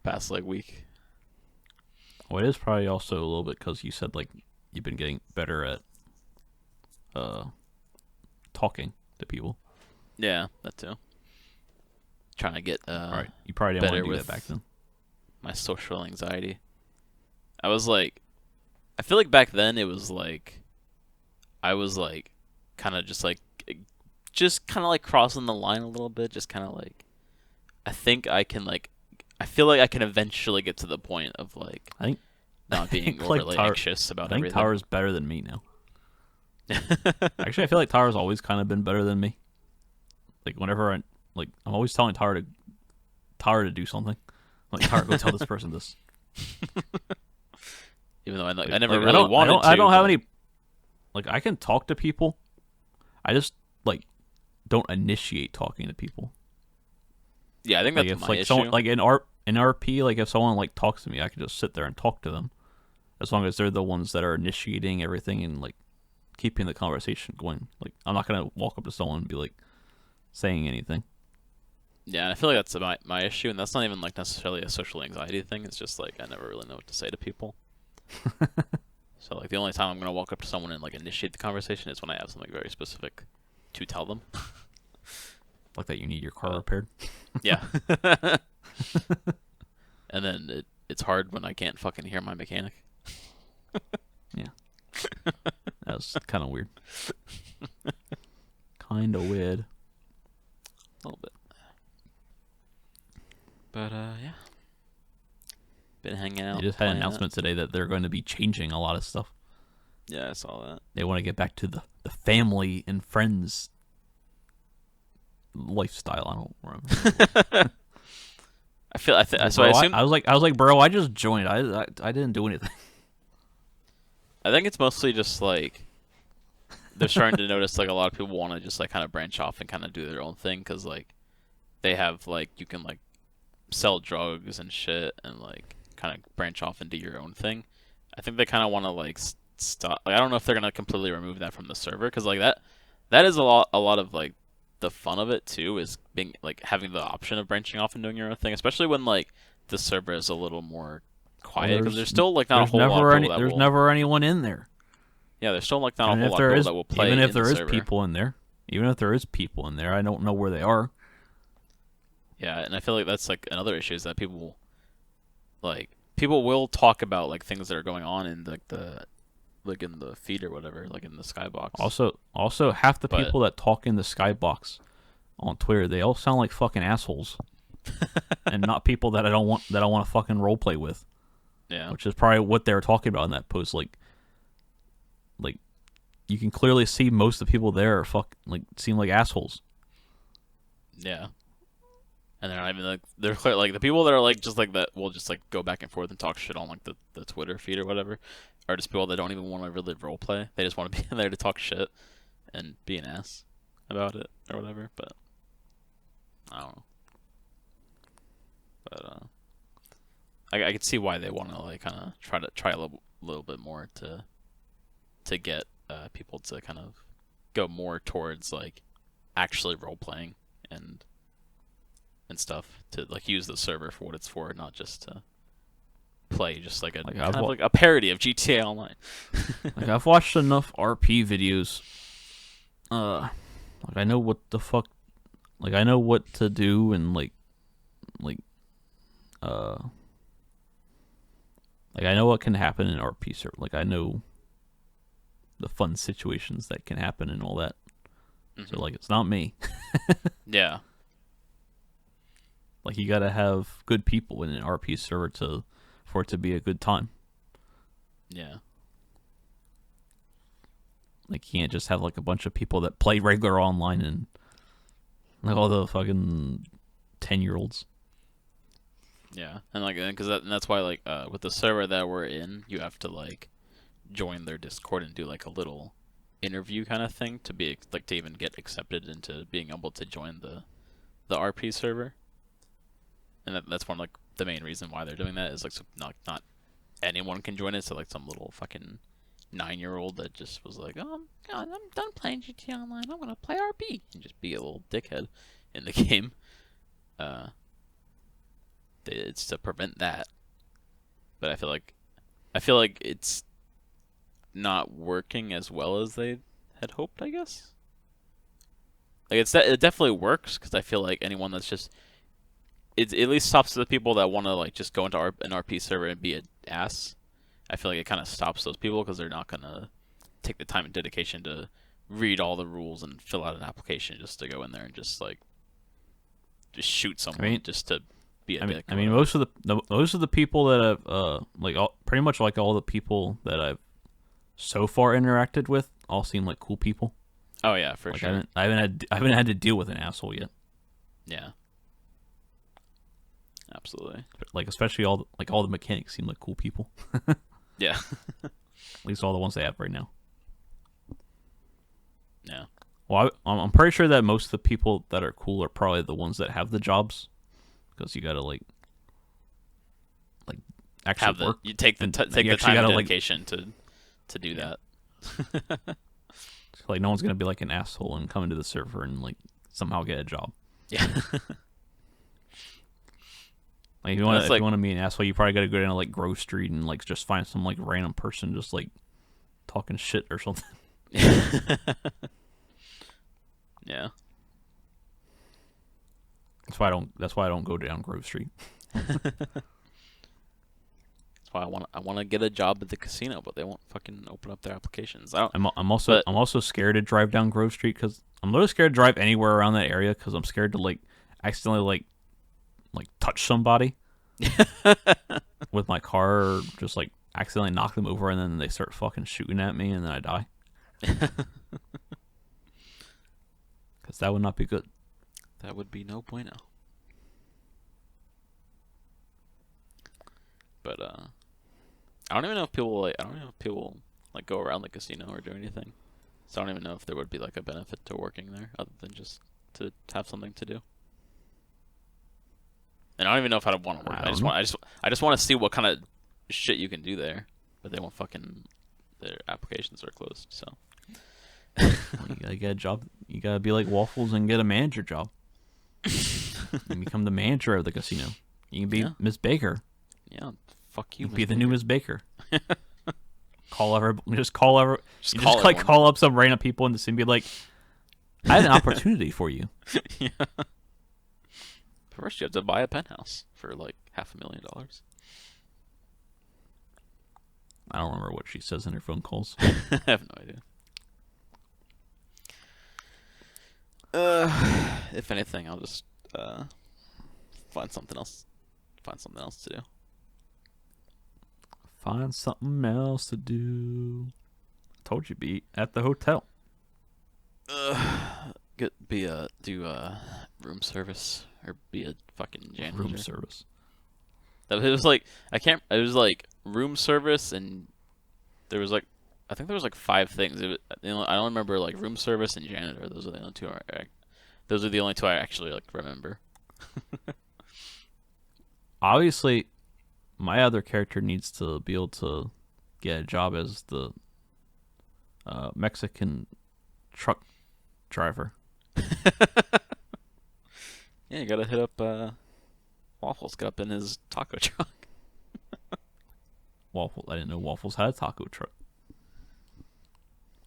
past like week. Well, it is probably also a little bit because you said like you've been getting better at talking to people. Yeah, that too. Trying to get All right, you probably didn't want better to do with that back then. my social anxiety. I was like, I feel like back then it was like, I was like, kind of just kind of like crossing the line a little bit, just kind of like, I think I can like, I feel like I can eventually get to the point of like, I think not being like overly Tyler- anxious about I think everything. Tower's better than me now. Actually, I feel like Tower's always kind of been better than me. Like whenever I'm always telling Tower to do something. Like Tower, go tell this person this. Even though I Like, never like, really wanted to. I don't have but- any. Like I can talk to people. I just like don't initiate talking to people. Yeah, I think Like that's if my like issue. someone like in RP, like if someone like talks to me, I can just sit there and talk to them, as long as they're the ones that are initiating everything and like keeping the conversation going. Like I'm not gonna walk up to someone and be like saying anything. Yeah, and I feel like that's my issue, and that's not even like necessarily a social anxiety thing. It's just like I never really know what to say to people. So like the only time I'm gonna walk up to someone and like initiate the conversation is when I have something very specific to tell them. Like that you need your car repaired. Yeah. And then it's hard when I can't fucking hear my mechanic. That was kind of weird. Kind of weird. A little bit. But yeah. Been hanging out. They just had an playing announcement today that they're going to be changing a lot of stuff. it. Yeah, I saw that. They want to get back to the family and friends lifestyle. I don't remember. So I Bro, assume I was like, bro, I just joined. I didn't do anything. I think it's mostly just like they're starting to notice like a lot of people want to just like kind of branch off and kind of do their own thing, because like they have like you can like sell drugs and shit and like kind of branch off and do your own thing. I think they kind of want to like stop. Like, I don't know if they're gonna completely remove that from the server, because like that is a lot of like the fun of it too, is being like having the option of branching off and doing your own thing, especially when like the server is a little more quiet, because there's still like not a whole lot of people that there's will, never anyone in there. yeah, there's still like not Even a if whole lot there of people is, that will play even if in there the is server. people in there, I don't know where they are. Yeah, and I feel like that's like another issue, is that people will talk about like things that are going on in like in the feed or whatever, like in the skybox. Also, half the But- people that talk in the skybox on Twitter, they all sound like fucking assholes, and not people that I want to fucking roleplay with. Yeah, Which is probably what they were talking about in that post. Like you can clearly see most of the people there are seem like assholes. yeah. And they're not even like, they're clear, like the people that are like just like that will just like go back and forth and talk shit on like the Twitter feed or whatever, are just people that don't even want to really roleplay. They just want to be in there to talk shit and be an ass about it or whatever. But I don't know. But I could see why they want to like kind of try a little bit more to get people to kind of go more towards like actually role playing and stuff, to like use the server for what it's for, not just to play just like a Like, kind of like a parody of GTA Online. Like I've watched enough RP videos. Like I know what the fuck. Like I know what to do and like Like I know what can happen in RP server. Like I know the fun situations that can happen and all that. So like it's not me. Yeah. Like you gotta have good people in an RP server for it to be a good time. Yeah. Like you can't just have like a bunch of people that play regular online and like all the fucking 10-year-olds. Yeah. And like, because that's why like with the server that we're in, you have to like join their Discord and do like a little interview kind of thing to be like to even get accepted into being able to join the RP server. And that's one like the main reason why they're doing that is like so not anyone can join it. So like some little fucking 9-year-old that just was like, oh God, I'm done playing GTA Online. I'm gonna play RP and just be a little dickhead in the game. It's to prevent that. But I feel like it's not working as well as they had hoped. I guess. Like it definitely works because I feel like anyone that's just it at least stops the people that want to like just go into an RP server and be an ass. I feel like it kind of stops those people because they're not gonna take the time and dedication to read all the rules and fill out an application just to go in there and just like just shoot someone just to be a dick. I mean, most of the people that I've pretty much like all the people that I've so far interacted with all seem like cool people. Oh yeah, for sure. I haven't had to deal with an asshole yet. Yeah. Absolutely. Like especially all the mechanics seem like cool people. Yeah. At least all the ones they have right now. Yeah. Well, I'm pretty sure that most of the people that are cool are probably the ones that have the jobs, because you gotta like actually work. You take the time and dedication to do that. Like no one's gonna be like an asshole and come into the server and like somehow get a job. Yeah. Like if you want to be an asshole, you probably got to go down to like Grove Street and like just find some like random person just like talking shit or something. Yeah. That's why I don't go down Grove Street. That's why I want to get a job at the casino, but they won't fucking open up their applications. I'm also scared to drive down Grove Street because I'm really scared to drive anywhere around that area because I'm scared to like accidentally like touch somebody with my car or just like accidentally knock them over and then they start fucking shooting at me and then I die. Because that would not be good. That would be no bueno. But I don't even know if people like go around the casino or do anything. So I don't even know if there would be like a benefit to working there other than just to have something to do. And I don't even know if I want to work. I just want to see what kind of shit you can do there. But they won't fucking their applications are closed. So you gotta get a job. You gotta be like Waffles and get a manager job. And become the manager of the casino. You can be Miss Baker. Yeah, fuck you. You be the new Miss Baker. Call up some random people in the city and be like, I had an opportunity for you. Yeah. First, you have to buy a penthouse for like $500,000. I don't remember what she says in her phone calls. I have no idea. If anything, I'll just find something else. Find something else to do. Find something else to do. Told you, be at the hotel. Do room service or be a fucking janitor. Room service. It was like it was like room service and there was like I think there was like 5 things. I don't remember like room service and janitor. Those are the only two. Those are the only two I actually like remember. Obviously, my other character needs to be able to get a job as the Mexican truck driver. Yeah, you gotta hit up Waffles. Get up in his taco truck. Waffles. I didn't know Waffles had a taco truck.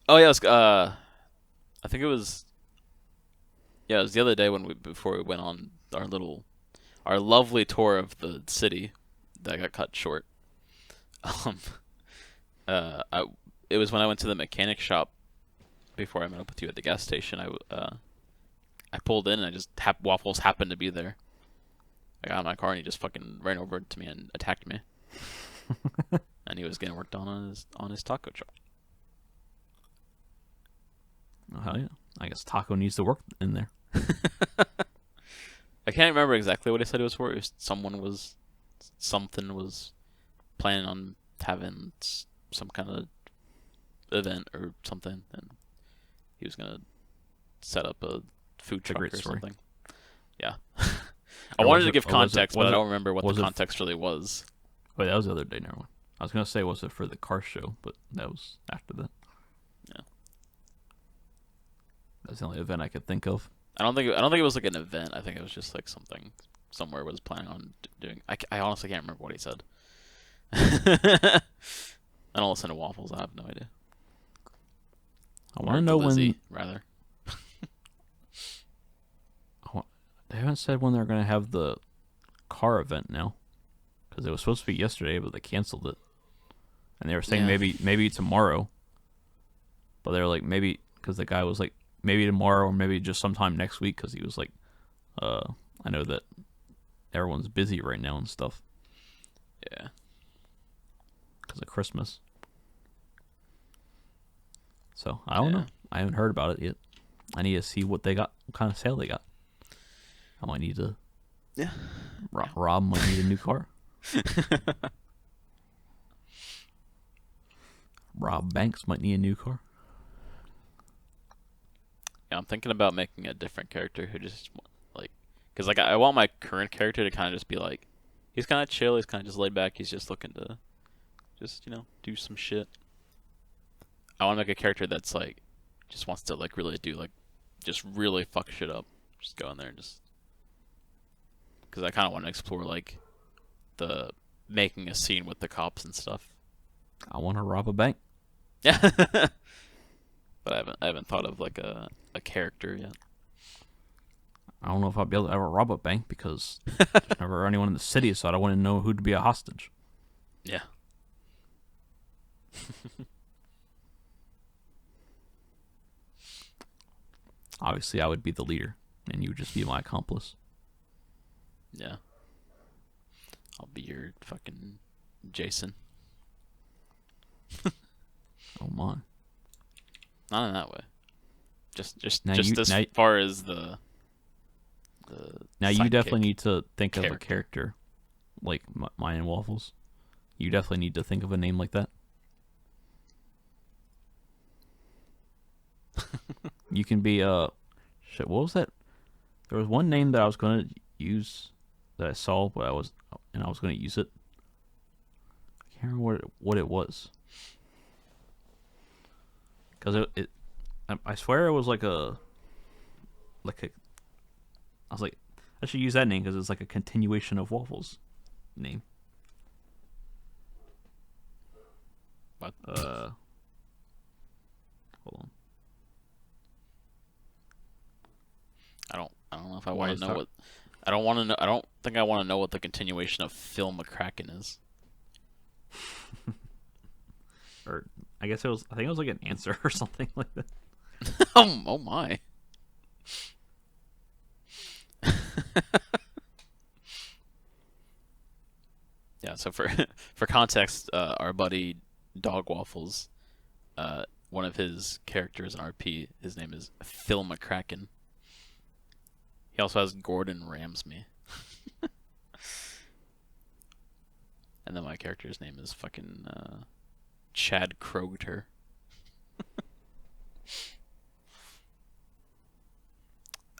Oh yeah, it was, I think it was. Yeah, it was the other day before we went on our lovely tour of the city that got cut short. Um, I it was when I went to the mechanic shop before I met up with you at the gas station. I pulled in and I just Waffles happened to be there. I got in my car and he just fucking ran over to me and attacked me. And he was getting worked on his taco truck. Oh, hell yeah. I guess Taco needs to work in there. I can't remember exactly what he said it was for. It was something was planning on having some kind of event or something, and he was gonna set up a food It's a truck great or story. something. Yeah. I Or wanted was to it- give or was it- context, was but I it- don't remember what was the it- context really was. Wait, that was the other day. Never mind. I was gonna say, was it for the car show? But that was after that. Yeah. That's the only event I could think of. I don't think it was like an event. I think it was just like something somewhere was planning on doing. I honestly can't remember what he said. I don't listen to Waffles. I have no idea. I want to know when rather. they haven't said when they're gonna have the car event now, because it was supposed to be yesterday, but they canceled it, and they were saying Yeah. maybe tomorrow. But they were like maybe because the guy was like maybe tomorrow or maybe just sometime next week because he was like, I know that everyone's busy right now and stuff Yeah. because of Christmas. So I don't know. I haven't heard about it yet. I need to see what they got, what kind of sale they got. I might need to. Yeah. Rob might need a new car. Rob Banks might need a new car. Yeah, I'm thinking about making a different character who just like, because like I want my current character to kind of just be like, he's kind of chill, he's kind of just laid back, he's just looking to, just do some shit. I want to make a character that's like, just wants to like really do like, just really fuck shit up, just go in there and just, because I kind of want to explore like, the making a scene with the cops and stuff. I want to rob a bank. Yeah. But I haven't thought of like a character yet. I don't know if I'll be able to ever rob a bank because there's never anyone in the city, so I don't want to know who to be a hostage. Yeah. Obviously, I would be the leader, and you would just be my accomplice. Yeah. I'll be your fucking Jason. Oh my! Not in that way. Just Now just you- as now- far as the Now you sidekick. definitely need to think of a character. character like mine and Waffles. You definitely need to think of a name like that. You can be shit. What was that? There was one name that I was gonna use that I saw, but I was gonna use it. I can't remember what it was. Because I swear it was like a. I was like, I should use that name because it's like a continuation of Waffles' name. What? Hold on. I don't know if I Why want is to know that- what. I don't want to know. I don't think I want to know what the continuation of Phil McCracken is. Or I guess it was. I think it was like an answer or something like that. Oh my. Yeah, so for context, our buddy Dog Waffles, one of his characters in RP, his name is Phil McCracken. He also has Gordon Ramsay. And then my character's name is fucking Chad Kroger.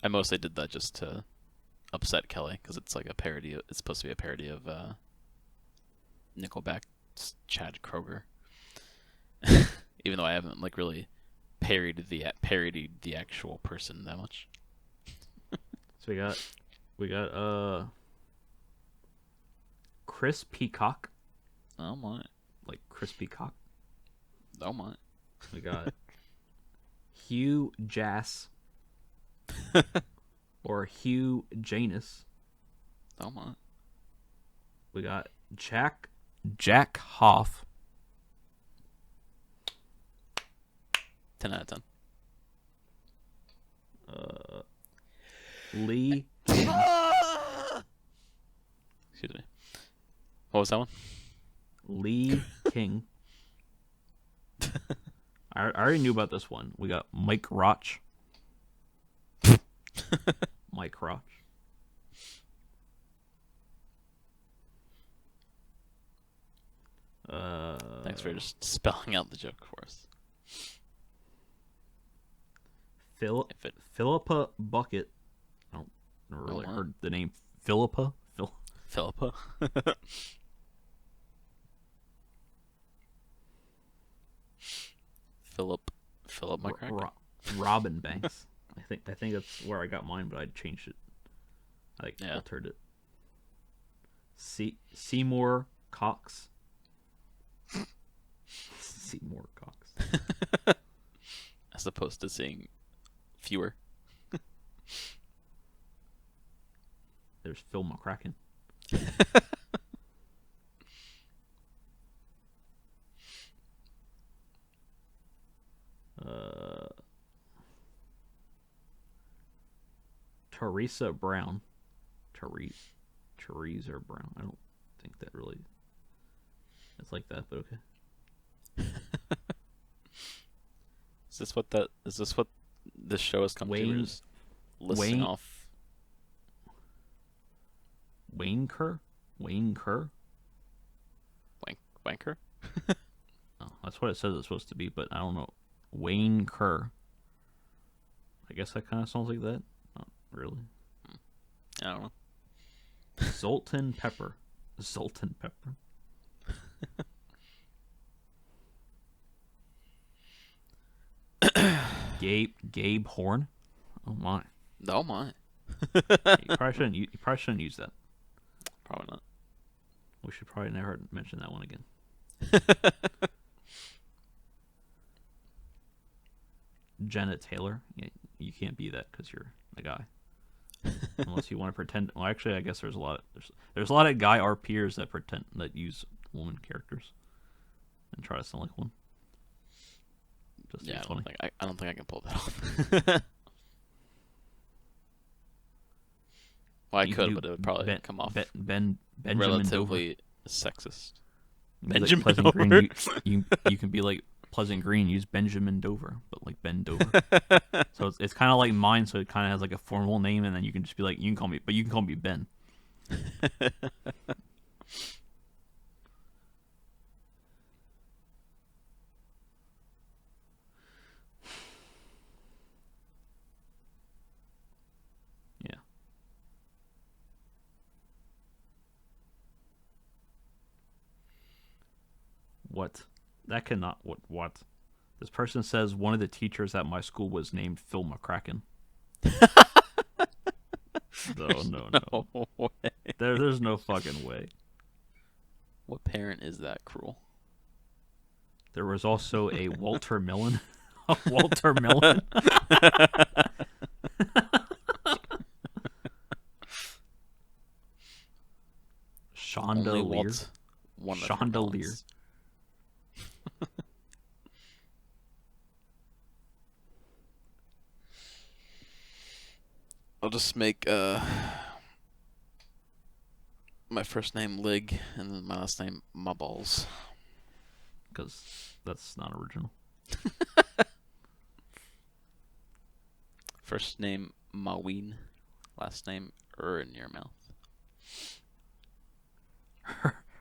I mostly did that just to upset Kelly because it's like a parody. It's supposed to be a parody of Nickelback's Chad Kroger. Even though I haven't like really parodied the actual person that much. So we got Chris Peacock, Oh my! like Chris Peacock. Oh my! We got Hugh Jass or Hugh Janus. Oh my! We got Jack Jack Hoff. 10 out of 10. Lee. Excuse me. What was that one? Lee King. I already knew about this one. We got Mike Roch. Mike Roch. Thanks for just spelling out the joke for us. If it Philippa Bucket. I don't never really what? heard the name Philippa. Philippa. Philip McCracken. Robin Banks. I think that's where I got mine, but I changed it. I altered it. Seymour Cox. Seymour Cox. As opposed to saying fewer. There's Phil McCracken. Teresa Brown. Teresa Brown. I don't think that really. It's like that, but okay. Is this what this show has come to? We're just listing off. Wayne Kerr? Wanker? Oh, that's what it says it's supposed to be, but I don't know. Wayne Kerr. I guess that kind of sounds like that. Not really. I don't know. Zoltan Pepper. Gabe Horn. Oh my. Oh my. You probably shouldn't use that. Probably not. We should probably never mention that one again. Jenna Taylor. Yeah, you can't be that because you're a guy. Unless you want to pretend. Well, actually, I guess there's a lot of guy RPers that pretend that use woman characters and try to sound like one. Just Yeah, funny. I don't think I can pull that off. Well, I could, but it would probably come off Benjamin relatively sexist. Benjamin Like Pleasant Dover. Green. You can be like Pleasant Green. Use Benjamin Dover, but like Ben Dover. So it's kind of like mine. So it kind of has like a formal name, and then you can just be like, you can call me Ben. Yeah. What? That cannot. What? This person says one of the teachers at my school was named Phil McCracken. No. No way. There's no fucking way. What parent is that cruel? There was also a Walter Millen. Walter Millen. Chandelier. Chandelier. I'll just make my first name Lig and then my last name My Balls. Because that's not original. First name Maween, last name in your mouth.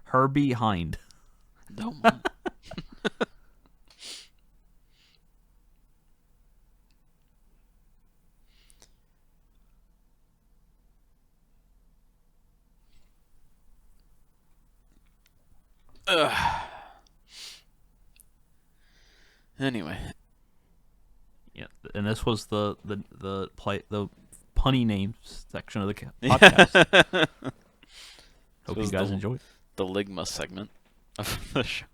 Herbie Hind. Don't mind. Anyway. Yeah, and this was the punny names section of the podcast. Hope you guys enjoyed the Ligma segment of the show.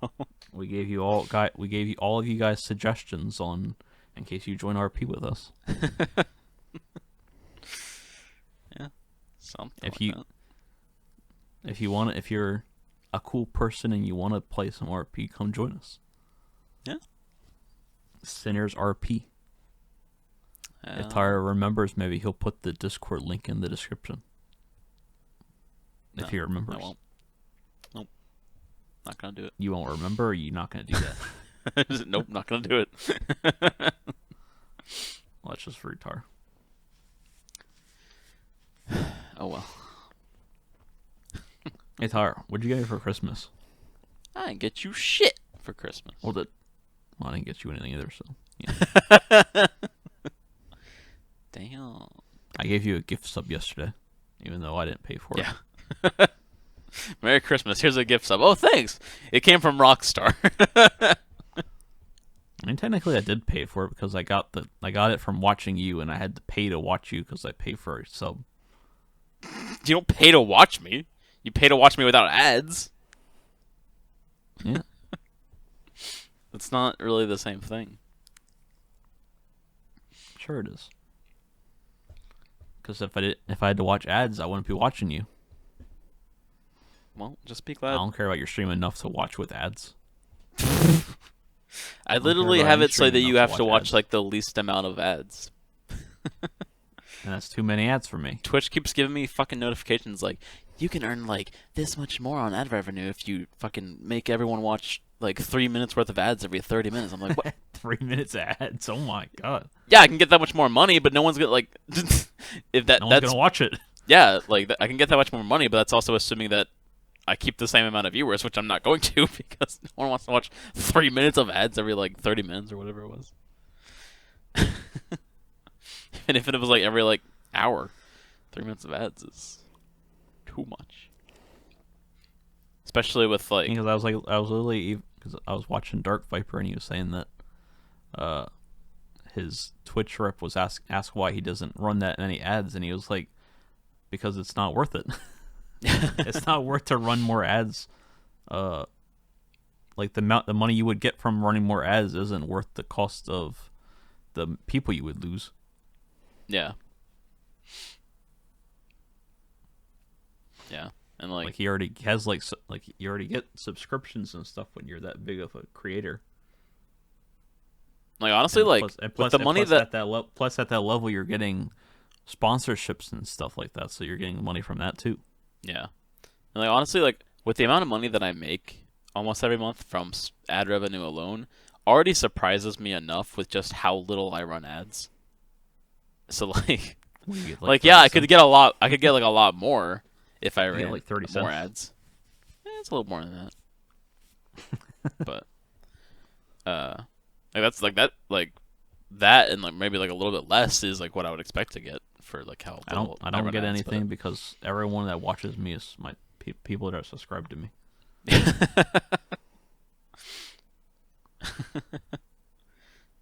We gave you all of you guys suggestions on in case you join RP with us. Yeah, something. If you're a cool person and you want to play some RP, come join us. Yeah. Sinners RP. If Tyler remembers, maybe he'll put the Discord link in the description. If he remembers. I won't. Nope. Not gonna do it. You won't remember, or you're not gonna do that? Nope, not gonna do it. Well, that's just rude, Tyler. Oh well. Hey Tyler, what'd you get me for Christmas? I didn't get you shit for Christmas. Well, I didn't get you anything either, so yeah. Damn. I gave you a gift sub yesterday, even though I didn't pay for it. Yeah. Merry Christmas. Here's a gift sub. Oh, thanks. It came from Rockstar. I mean, technically, I did pay for it because I got it from watching you, and I had to pay to watch you because I pay for a sub. You don't pay to watch me. You pay to watch me without ads. Yeah. It's not really the same thing. Sure it is. Because if I had to watch ads, I wouldn't be watching you. Well, just be I glad. don't care about your stream enough to watch with ads. I literally about have any it so that streaming you enough have to to watch watch ads. like the least amount of ads. And that's too many ads for me. Twitch keeps giving me fucking notifications like, you can earn like this much more on ad revenue if you fucking make everyone watch like 3 minutes worth of ads every 30 minutes. I'm like, what? 3 minutes of ads. Oh my god. Yeah, I can get that much more money, but no one's gonna like. If No one's that's gonna watch it. yeah, like I can get that much more money, but that's also assuming that I keep the same amount of viewers, which I'm not going to because no one wants to watch 3 minutes of ads every like 30 minutes or whatever it was. And if it was like every like hour, 3 minutes of ads is too much. Especially with like Because I was literally because I was watching Dark Viper and he was saying that, his Twitch rep was asked why he doesn't run that many ads, and he was like, because it's not worth it. It's not worth to run more ads. Like the money you would get from running more ads isn't worth the cost of the people you would lose. yeah. Yeah. And Like he already has like you already get subscriptions and stuff when you're that big of a creator. like honestly, And like plus with the money plus that at that plus at that level you're getting sponsorships and stuff like that, so you're getting money from that too. yeah. And like honestly, like with the amount of money that I make almost every month from ad revenue alone, already surprises me enough with just how little I run ads. So like, What do you get, like 30 yeah, I could cents? get a lot. I could get like a lot more if I You get, ran like 30 more cents. ads. It's a little more than that. But like that's like that and like maybe like a little bit less is like what I would expect to get for like how I don't little I don't run get ads, but- anything because everyone that watches me is my people that are subscribed to me.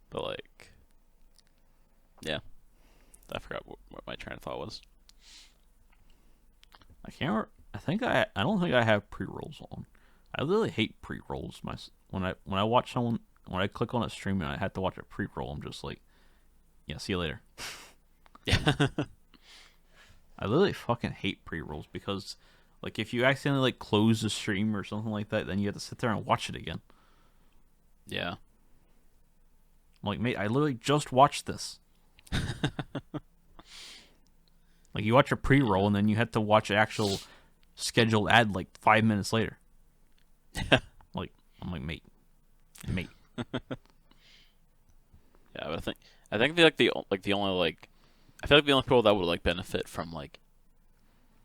But like, yeah, I forgot what my train of thought was. I can't. I don't think I have pre-rolls on. I literally hate pre-rolls. When I watch someone, when I click on a stream and I have to watch a pre-roll, I'm just like, yeah, see you later. Yeah, I literally fucking hate pre-rolls because, like, if you accidentally like close the stream or something like that, then you have to sit there and watch it again. yeah, I'm like, mate, I literally just watched this. Like, you watch a pre-roll and then you have to watch an actual scheduled ad like 5 minutes later. Like, I'm like, mate. yeah. But I think the only like I feel like the only people that would like benefit from like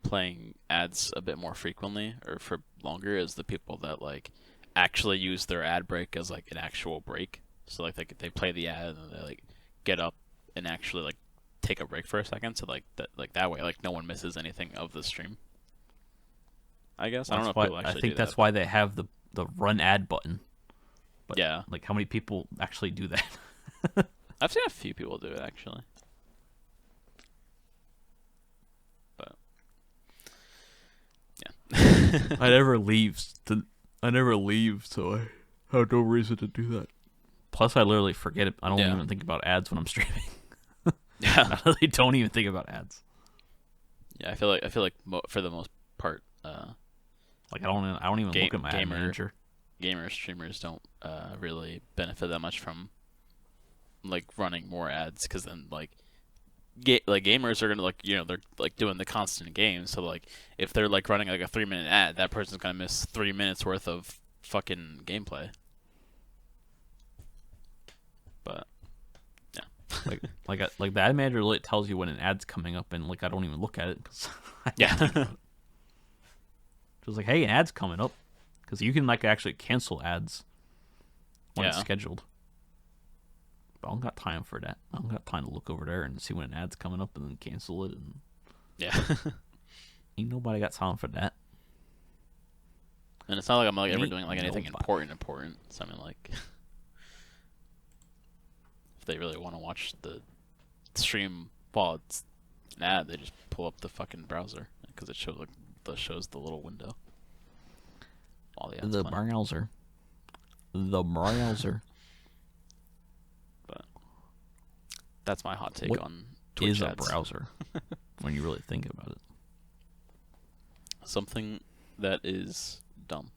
playing ads a bit more frequently or for longer is the people that like actually use their ad break as like an actual break. So like they play the ad and they like get up and actually like take a break for a second. So like that way like no one misses anything of the stream. I guess I don't know if people I actually think do that's that. why they have the run ad button. But Yeah. like, how many people actually do that? I've seen a few people do it actually. But yeah. I never leave, so I have no reason to do that. Plus, I literally forget it. I don't Yeah. even think about ads when I'm streaming. Yeah. I really don't even think about ads. Yeah, I feel like for the most part, Like I don't even look at my ad manager. Gamer streamers don't really benefit that much from like running more ads, because then like gamers are gonna like they're like doing the constant game, so like if they're like running like a 3-minute ad, that person's gonna miss 3 minutes worth of fucking gameplay. But yeah, like the ad manager really tells you when an ad's coming up, and like I don't even look at it because yeah. Just like, hey, an ad's coming up, because you can like actually cancel ads when it's scheduled. But I don't got time for that. I don't got time to look over there and see when an ad's coming up and then cancel it. And yeah. ain't nobody got time for that. And it's not like I'm like ever doing like anything important. So I mean, like, if they really want to watch the stream while it's an ad, they just pull up the fucking browser, because it shows the little window. While the ad's playing. Browser. The browser. But that's my hot take on Twitch Twitch is ads. a browser when you really think about it. Something that is dumb.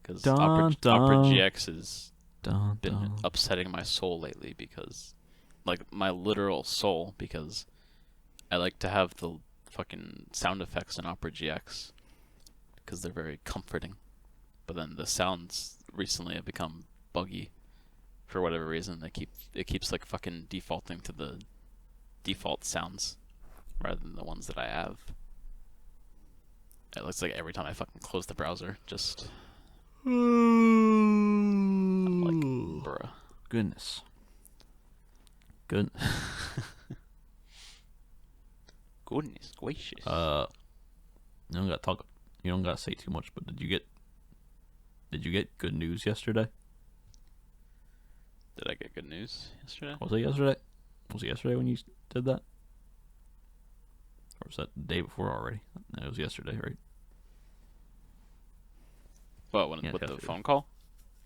Because Opera GX has been dun. upsetting my soul lately, because, like, my literal soul, because I like to have the fucking sound effects in Opera GX, because they're very comforting. But then the sounds recently have become buggy for whatever reason. It keeps like fucking defaulting to the default sounds rather than the ones that I have. It looks like every time I fucking close the browser, just I'm like, bruh. Goodness. Goodness gracious. You don't gotta talk. You don't gotta say too much. But did you get good news yesterday? Did I get good news yesterday? Was it yesterday? Was it yesterday when you did that? Or was that the day before already? No, it was yesterday, right? What, with the phone call?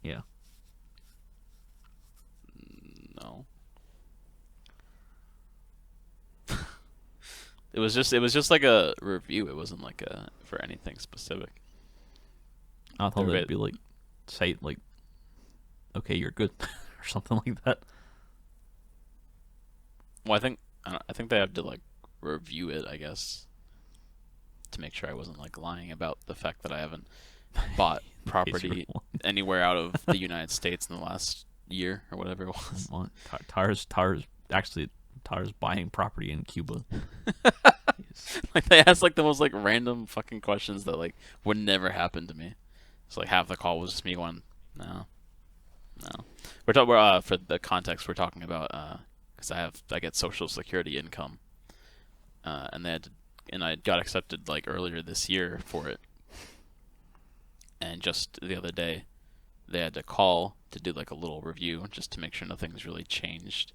Yeah. No. It was just like a review. It wasn't like for anything specific. I thought they'd be like, say like, okay, you're good, or something like that. Well, I think they have to like review it, I guess, to make sure I wasn't like lying about the fact that I haven't bought property anywhere out of the United States in the last year or whatever it was. Well, Tara's buying property in Cuba. Like they asked like the most like random fucking questions that like would never happen to me. So like half the call was just me going, no. We're talking for the context. We're talking about because I get Social Security income, and I got accepted like earlier this year for it, and just the other day, they had to call to do like a little review just to make sure nothing's really changed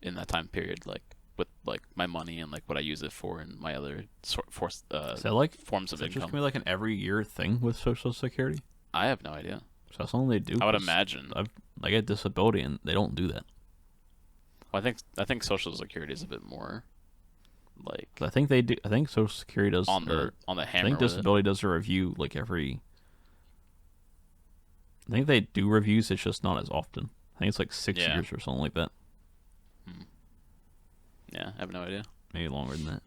in that time period, like with like my money and like what I use it for and my other forms of is that income. just gonna be like an every year thing with Social Security? I have no idea. So that's something they do. I would imagine. I get disability and they don't do that. Well, I think Social Security is a bit more like. I think they do. I think Social Security does on the hammer. I think disability does a review like every. I think they do reviews. It's just not as often. I think it's like 6 years or something like that. Yeah, I have no idea. Maybe longer than that.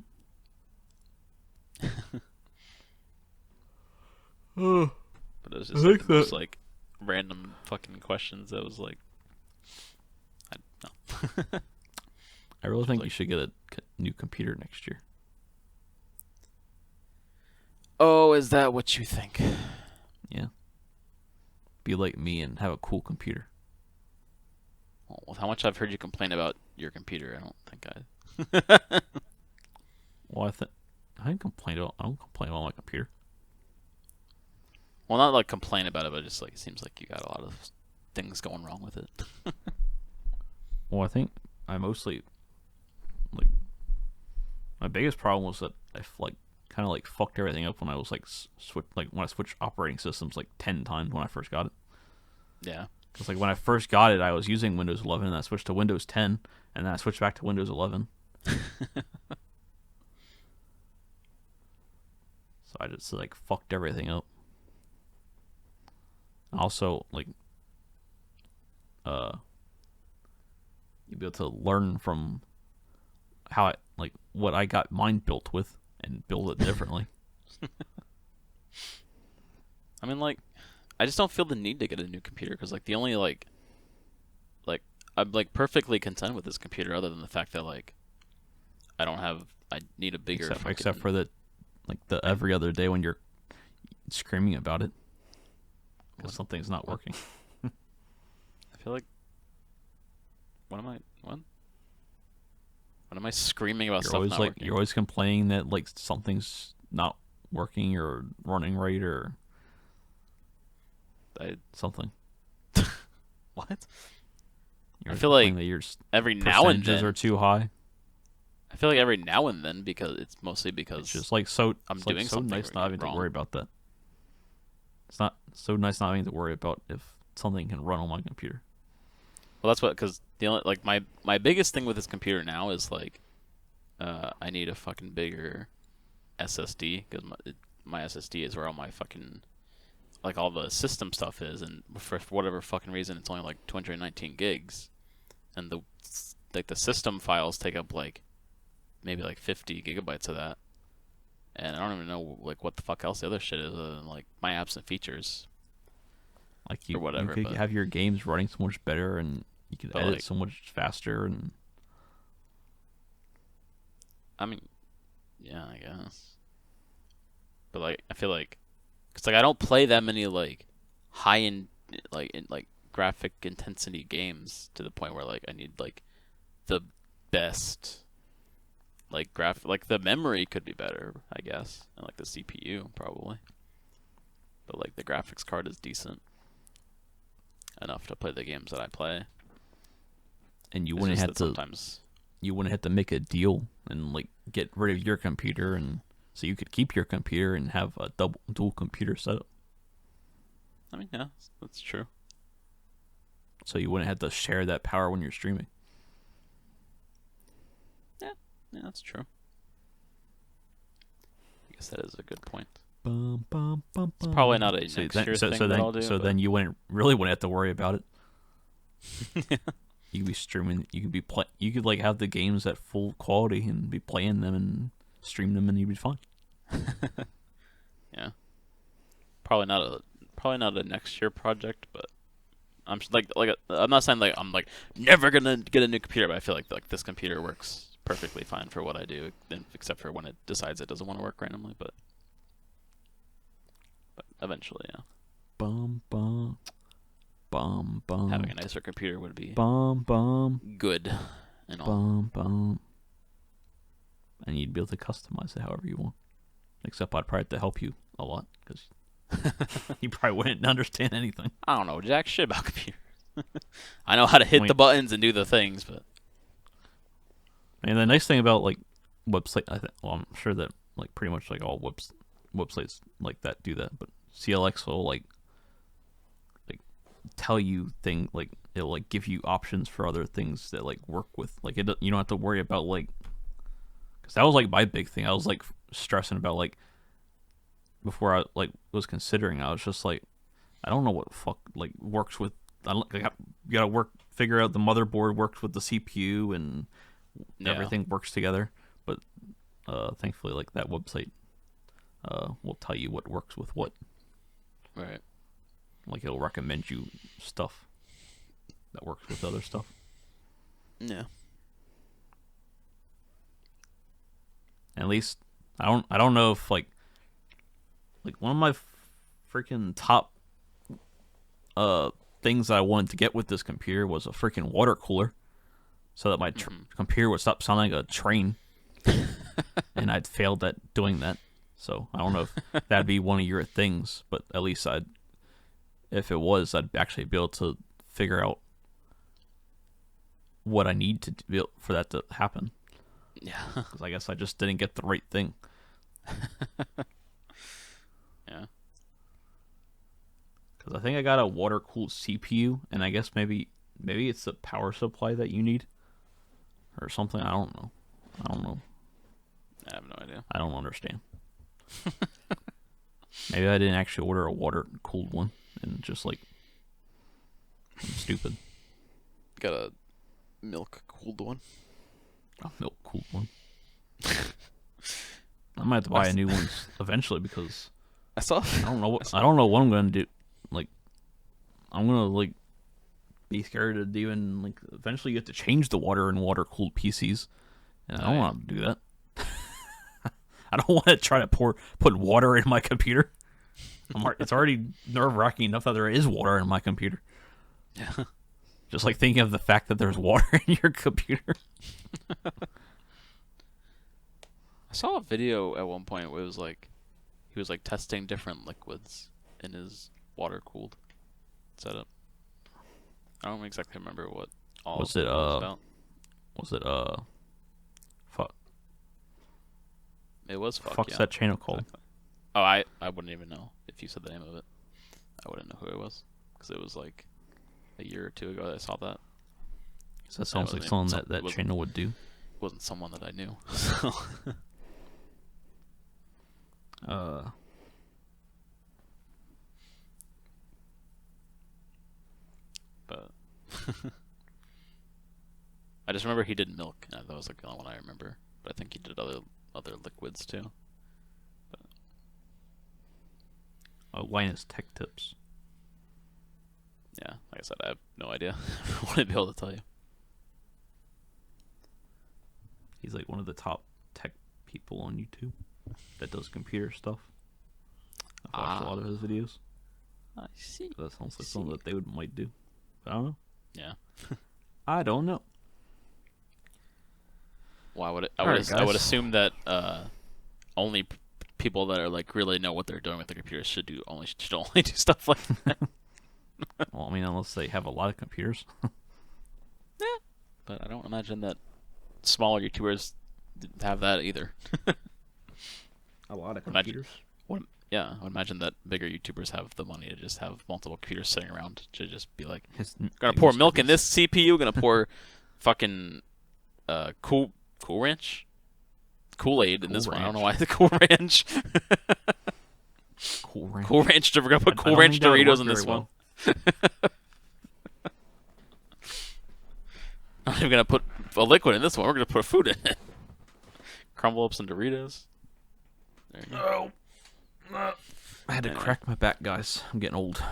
But it was just like the most like random fucking questions that was like, I don't know. I really think you should get a new computer next year. Oh, is that what you think? Yeah. Be like me and have a cool computer. Well, with how much I've heard you complain about your computer, I don't think I. Well, I don't complain about my computer. Well, not like complain about it, but just like it seems like you got a lot of things going wrong with it. Well, I think I mostly like my biggest problem was that I like kind of like fucked everything up when I was like when I switched operating systems like 10 times when I first got it. Yeah. Because like when I first got it, I was using Windows 11, and I switched to Windows 10, and then I switched back to Windows 11. So So I just like fucked everything up. Also, like, you'd be able to learn from how I like what I got mine built with and build it differently. I mean, like, I just don't feel the need to get a new computer because, like, the only like I'm like perfectly content with this computer, other than the fact that like I need a bigger Except for the every other day when you're screaming about it because something's not working. I feel like what am I screaming about? You're Stuff always not working? you're always complaining that like something's not working or running right or something. What? You're I feel like that your every now and percentages then are too high. I feel like every now and then because it's mostly because It's just like so. I'm it's doing like so something nice not having wrong. to worry about that. It's not so nice not having to worry about if something can run on my computer. Well, that's what because the only like my biggest thing with this computer now is like I need a fucking bigger SSD because my SSD is where all my fucking like all the system stuff is, and for whatever fucking reason it's only like 219 gigs, and the system files take up like maybe like 50 gigabytes of that, and I don't even know like what the fuck else the other shit is other than like my apps and features. Like or whatever, you could but- have your games running so much better, and you could But, edit like- so much faster, and I mean, yeah, I guess. But like, I feel like, cause like I don't play that many like high end like graphic intensity games to the point where like I need like the best like the memory could be better, I guess, and like the CPU probably. But like the graphics card is decent enough to play the games that I play. and you It's wouldn't just have that to sometimes. you wouldn't have to make a deal and like get rid of your computer, and so you could keep your computer and have a dual computer setup. I mean, yeah, that's true. So you wouldn't have to share that power when you're streaming. Yeah, that's true. I guess that is a good point. It's Probably not a next year thing that I'll do. So but- then you wouldn't have to worry about it. You could be streaming. You could be You could like have the games at full quality and be playing them and stream them, and you'd be fine. Yeah. Probably not a next year project, but I'm I'm not saying like I'm like never gonna get a new computer, but I feel like this computer works perfectly fine for what I do, except for when it decides it doesn't want to work randomly. But eventually, yeah, Bum bum bum bum. having a nicer computer would be Bum bum good and all. bum bum. And you'd be able to customize it however you want. Except I'd probably have to help you a lot because you probably wouldn't understand anything. I don't know jack shit about computers. I know how to hit I mean- the buttons and do the things, but And the nice thing about like website, I'm sure that like pretty much like all websites like that do that, but CLX will like tell you like it'll like give you options for other things that like work with like you don't have to worry about like, because that was like my big thing. I was like stressing about like before I like was considering. I was just like, I don't know what fuck like works with. I don't like, you gotta figure out the motherboard works with the CPU and yeah. everything works together. But thankfully, like that website will tell you what works with what. Right. Like it'll recommend you stuff that works with other stuff. Yeah. At least I don't know if like one of my freaking top things that I wanted to get with this computer was a freaking water cooler, so that my computer would stop sounding like a train. And I'd failed at doing that, so I don't know if that'd be one of your things, but at least if it was, I'd actually be able to figure out what I need to do for that to happen. Yeah. Because I guess I just didn't get the right thing. Yeah. Because I think I got a water cooled CPU, and I guess maybe it's the power supply that you need, or something. I don't know. I have no idea. I don't understand. Maybe I didn't actually order a water-cooled one, and just like I'm stupid. Got a milk cooled one. A milk-cooled one. I might have to buy a new one eventually because I saw. I don't know what I'm gonna do. Like, I'm gonna like be scared of even like eventually you have to change the water in water-cooled PCs, and I don't want to do that. I don't want to try to put water in my computer. It's already nerve-wracking enough that there is water in my computer. Yeah. Just like thinking of the fact that there's water in your computer. I saw a video at one point where it was like he was like testing different liquids in his water-cooled setup. I don't exactly remember what all Was of it was about. Was it fuck? It was fuck. Fuck's Yeah. that channel called? Exactly. Oh, I wouldn't even know if you said the name of it. I wouldn't know who it was because it was like a year or two ago that I saw that. So that sounds like something that channel would do. Wasn't someone that I knew. So. But I just remember he did milk. And that was like the only one I remember. But I think he did other liquids too. Linus Tech Tips. Yeah, like I said, I have no idea. I wouldn't be able to tell you. He's like one of the top tech people on YouTube that does computer stuff. I've watched a lot of his videos. I see. So that sounds like something that they might do. But I don't know. Yeah. I don't know. Well, I Alright, would guys. assume that only people that are like really know what they're doing with the computers should only do stuff like that. Well, I mean, unless they have a lot of computers. But I don't imagine that smaller YouTubers have that either. A lot of Imagine- Yeah, I would imagine that bigger YouTubers have the money to just have multiple computers sitting around to just be like, gonna pour milk in this CPU, gonna pour fucking Cool Ranch, Kool-Aid in Cool this one. I don't know Ranch. why the Cool Ranch. Cool Ranch. Cool Ranch. We're gonna put I Cool don't Ranch think that would Doritos work in this very one. I'm not even gonna put a liquid in this one. We're gonna put food in it. Crumble up some Doritos. There you go. I had to Anyway. crack my back, guys. I'm getting old.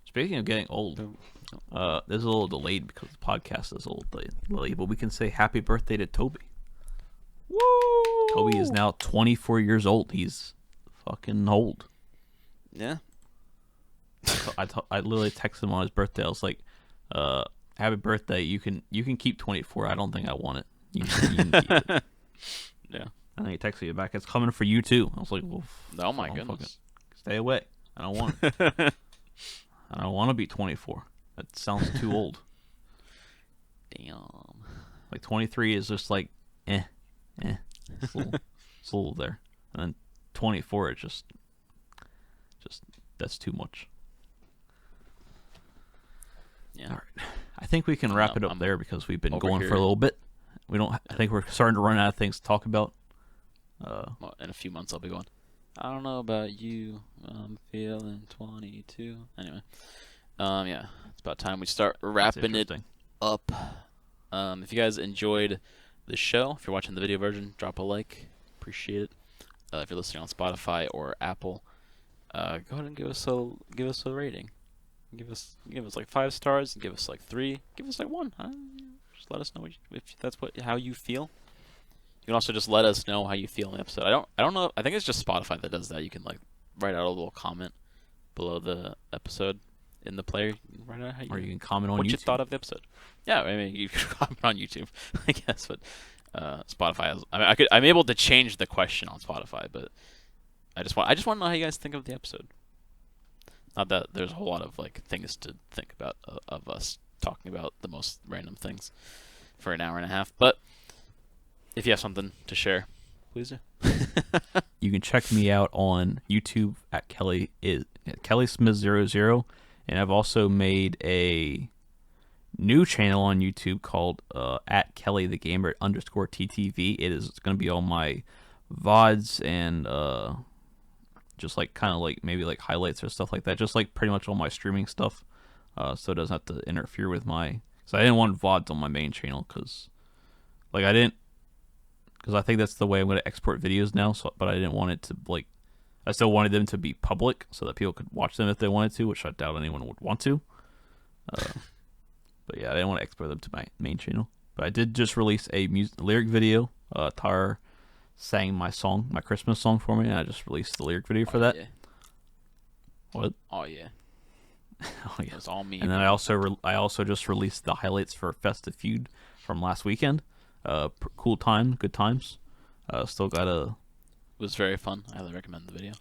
Speaking of getting old, this is a little delayed because the podcast is a little delayed, but we can say happy birthday to Toby. Woo! Toby is now 24 years old. He's fucking old. Yeah. I literally texted him on his birthday. I was like, happy birthday. You can keep 24. I don't think I want it. You can keep it. Yeah. And then he texted me back, it's coming for you too. I was like, well, Oh my fucking goodness. stay away. I don't want it. I don't want to be 24. That sounds too old. Damn. Like 23 is just like, It's a little there. And then 24 is just that's too much. Yeah. All right. I think we can wrap it up I'm there because we've been over going here. for a little bit. I think we're starting to run out of things to talk about. Well, in a few months I'll be going, I don't know about you, I'm feeling 22. Anyway. Yeah. It's about time we start That's wrapping it interesting. up. If you guys enjoyed the show, if you're watching the video version, drop a like. Appreciate it. If you're listening on Spotify or Apple, go ahead and give us a rating. Give us like 5 stars. Give us like 3. Give us like 1. Just let us know if that's how you feel. You can also just let us know how you feel in the episode. I don't know. I think it's just Spotify that does that. You can like write out a little comment below the episode in the player. You can write out Or you can comment on what YouTube. you thought of the episode. Yeah, I mean you can comment on YouTube, I guess, but Spotify has. I mean, I'm able to change the question on Spotify, but I just want to know how you guys think of the episode. Not that there's a whole lot of like things to think about of us talking about the most random things for an hour and a half, but if you have something to share, please do. You can check me out on YouTube at Kelly Smith 00, and I've also made a new channel on YouTube called at Kelly the Gamer _TTV. It is going to be all my VODs and just like kind of like maybe like highlights or stuff like that. Just like pretty much all my streaming stuff, so it doesn't have to interfere with my. So I didn't want VODs on my main channel because, like, I think that's the way I'm going to export videos now. So, but I didn't want it to like. I still wanted them to be public so that people could watch them if they wanted to, which I doubt anyone would want to. But yeah, I didn't want to export them to my main channel. But I did just release a lyric video. Tar sang my Christmas song for me, and I just released the lyric video for that. Yeah. What? Oh yeah. Oh yeah. It's all me. And then I also just released the highlights for Festive Feud from last weekend. Cool time, good times. Still got a. It was very fun. I highly recommend the video.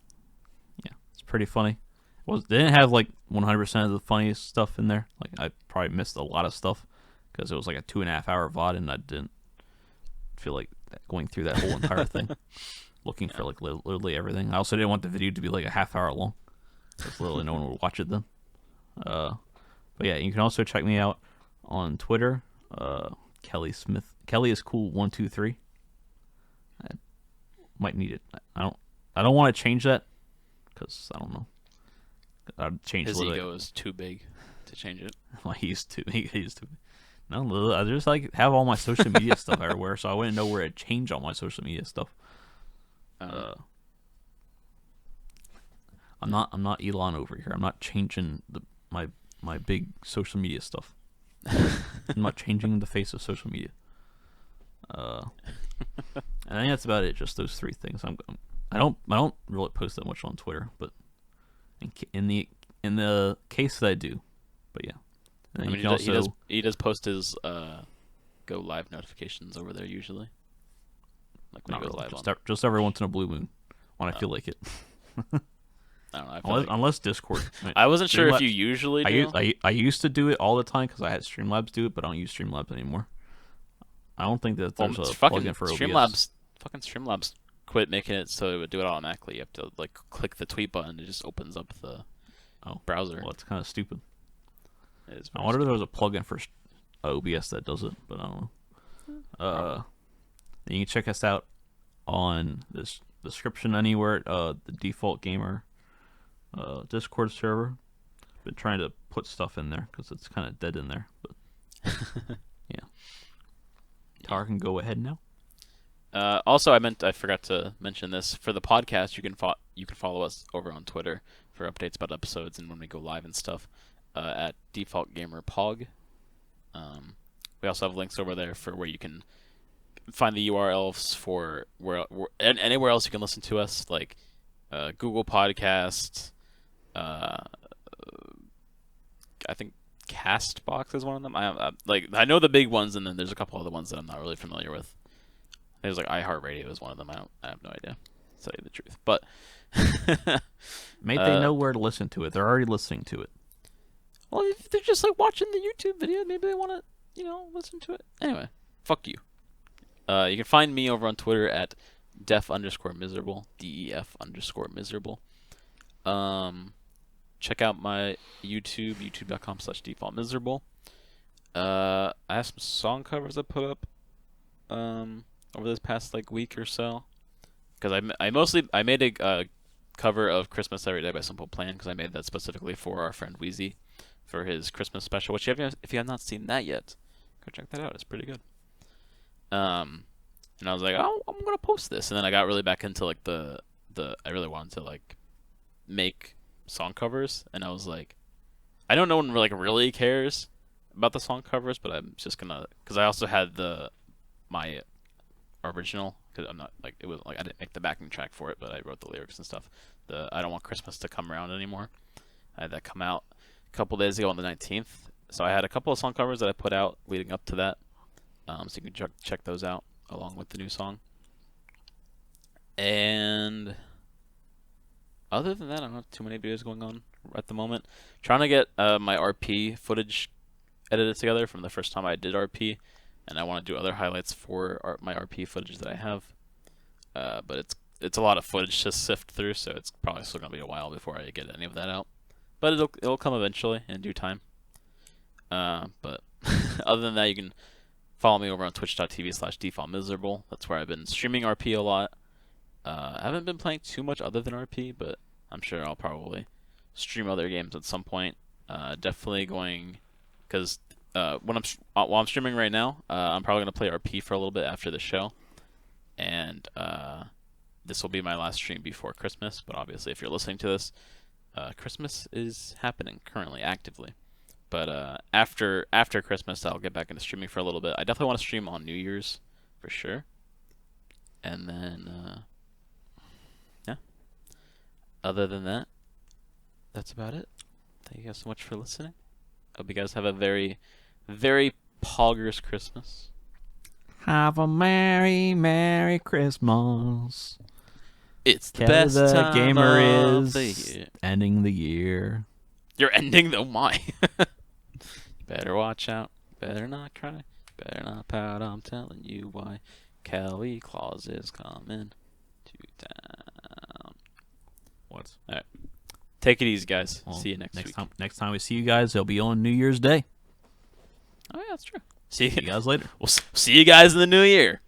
Yeah, it's pretty funny. They didn't have like 100% of the funniest stuff in there. Like I probably missed a lot of stuff because it was like a 2.5 hour VOD, and I didn't feel like going through that whole entire thing, looking for like literally everything. I also didn't want the video to be like a half hour long, because literally no one would watch it then. But yeah, you can also check me out on Twitter. Kelly Smith. Kelly is cool 123. I might need it. I don't want to change that because I don't know. I'd change His literally. ego is too big to change it. Like he's too. No, I just like have all my social media stuff everywhere, so I wouldn't know where to change all my social media stuff. I'm not Elon over here. I'm not changing my big social media stuff. I'm not changing the face of social media. I think that's about it. Just those three things. I don't really post that much on Twitter, but in the case that I do, but yeah. And I then mean, you can also he does post his go live notifications over there usually. Like when not he goes really, live just every once in a blue moon when I feel like it. I don't know. I feel like Unless Discord. I wasn't sure if Streamlabs- you usually do. I used to do it all the time because I had Streamlabs do it, but I don't use Streamlabs anymore. I don't think that there's a plugin for OBS. Fucking Streamlabs quit making it so it would do it automatically. You have to like click the tweet button. It just opens up the browser. Well, it's kind of stupid. It is I very wonder if stupid. there was a plugin for OBS that does it, but I don't know. You can check us out on this description anywhere. The Default Gamer Discord server. Been trying to put stuff in there because it's kind of dead in there. But yeah, Tar can go ahead now. Also, I forgot to mention this for the podcast. You can follow us over on Twitter for updates about episodes and when we go live and stuff at Default Gamer Pog. We also have links over there for where you can find the URLs for and anywhere else you can listen to us, like Google Podcast. I think Castbox is one of them. I know the big ones, and then there's a couple other ones that I'm not really familiar with. There's like iHeartRadio is one of them. I have no idea, to tell you the truth. But They know where to listen to it. They're already listening to it. well, if they're just like watching the YouTube video, maybe they want to listen to it. Anyway, fuck you. You can find me over on Twitter at def_miserable, DEF_miserable. Check out my YouTube, youtube.com/defaultmiserable. I have some song covers I put up over this past like week or so, because I made a cover of Christmas Every Day by Simple Plan, because I made that specifically for our friend Wheezy for his Christmas special, which if you have not seen that yet, go check that out. It's pretty good. And I was like, oh, I'm gonna post this, and then I got really back into like the I really wanted to like make song covers, and I was like, I know no one really cares about the song covers, but I'm just gonna, because I also had my original, because I'm not like, it was like I didn't make the backing track for it, but I wrote the lyrics and stuff. The I Don't Want Christmas to Come Around Anymore. I had that come out a couple days ago on the 19th, so I had a couple of song covers that I put out leading up to that, so you can check those out along with the new song. And other than that, I don't have too many videos going on at the moment. Trying to get my RP footage edited together from the first time I did RP, and I want to do other highlights for my RP footage that I have. But it's a lot of footage to sift through, so it's probably still gonna be a while before I get any of that out. But it'll come eventually in due time. But other than that, you can follow me over on twitch.tv/defaultmiserable. That's where I've been streaming RP a lot. I haven't been playing too much other than RP, but I'm sure I'll probably stream other games at some point. Definitely going, because while I'm streaming right now, I'm probably gonna play RP for a little bit after the show, and this will be my last stream before Christmas. But obviously, if you're listening to this, Christmas is happening currently actively. But after Christmas, I'll get back into streaming for a little bit. I definitely want to stream on New Year's for sure, and then yeah. Other than that, that's about it. Thank you guys so much for listening. Hope you guys have a very, very poggers Christmas. Have a merry Christmas. It's the 'Cause best the time gamer of the is year. ending the year. You're ending the my. Better watch out. Better not cry. Better not pout. I'm telling you why. Kelly Claus is coming to town. What? All right. Take it easy, guys. Well, See you next week. Next time we see you guys, it'll be on New Year's Day. Oh yeah, that's true. See See you guys later. We'll see you guys in the new year.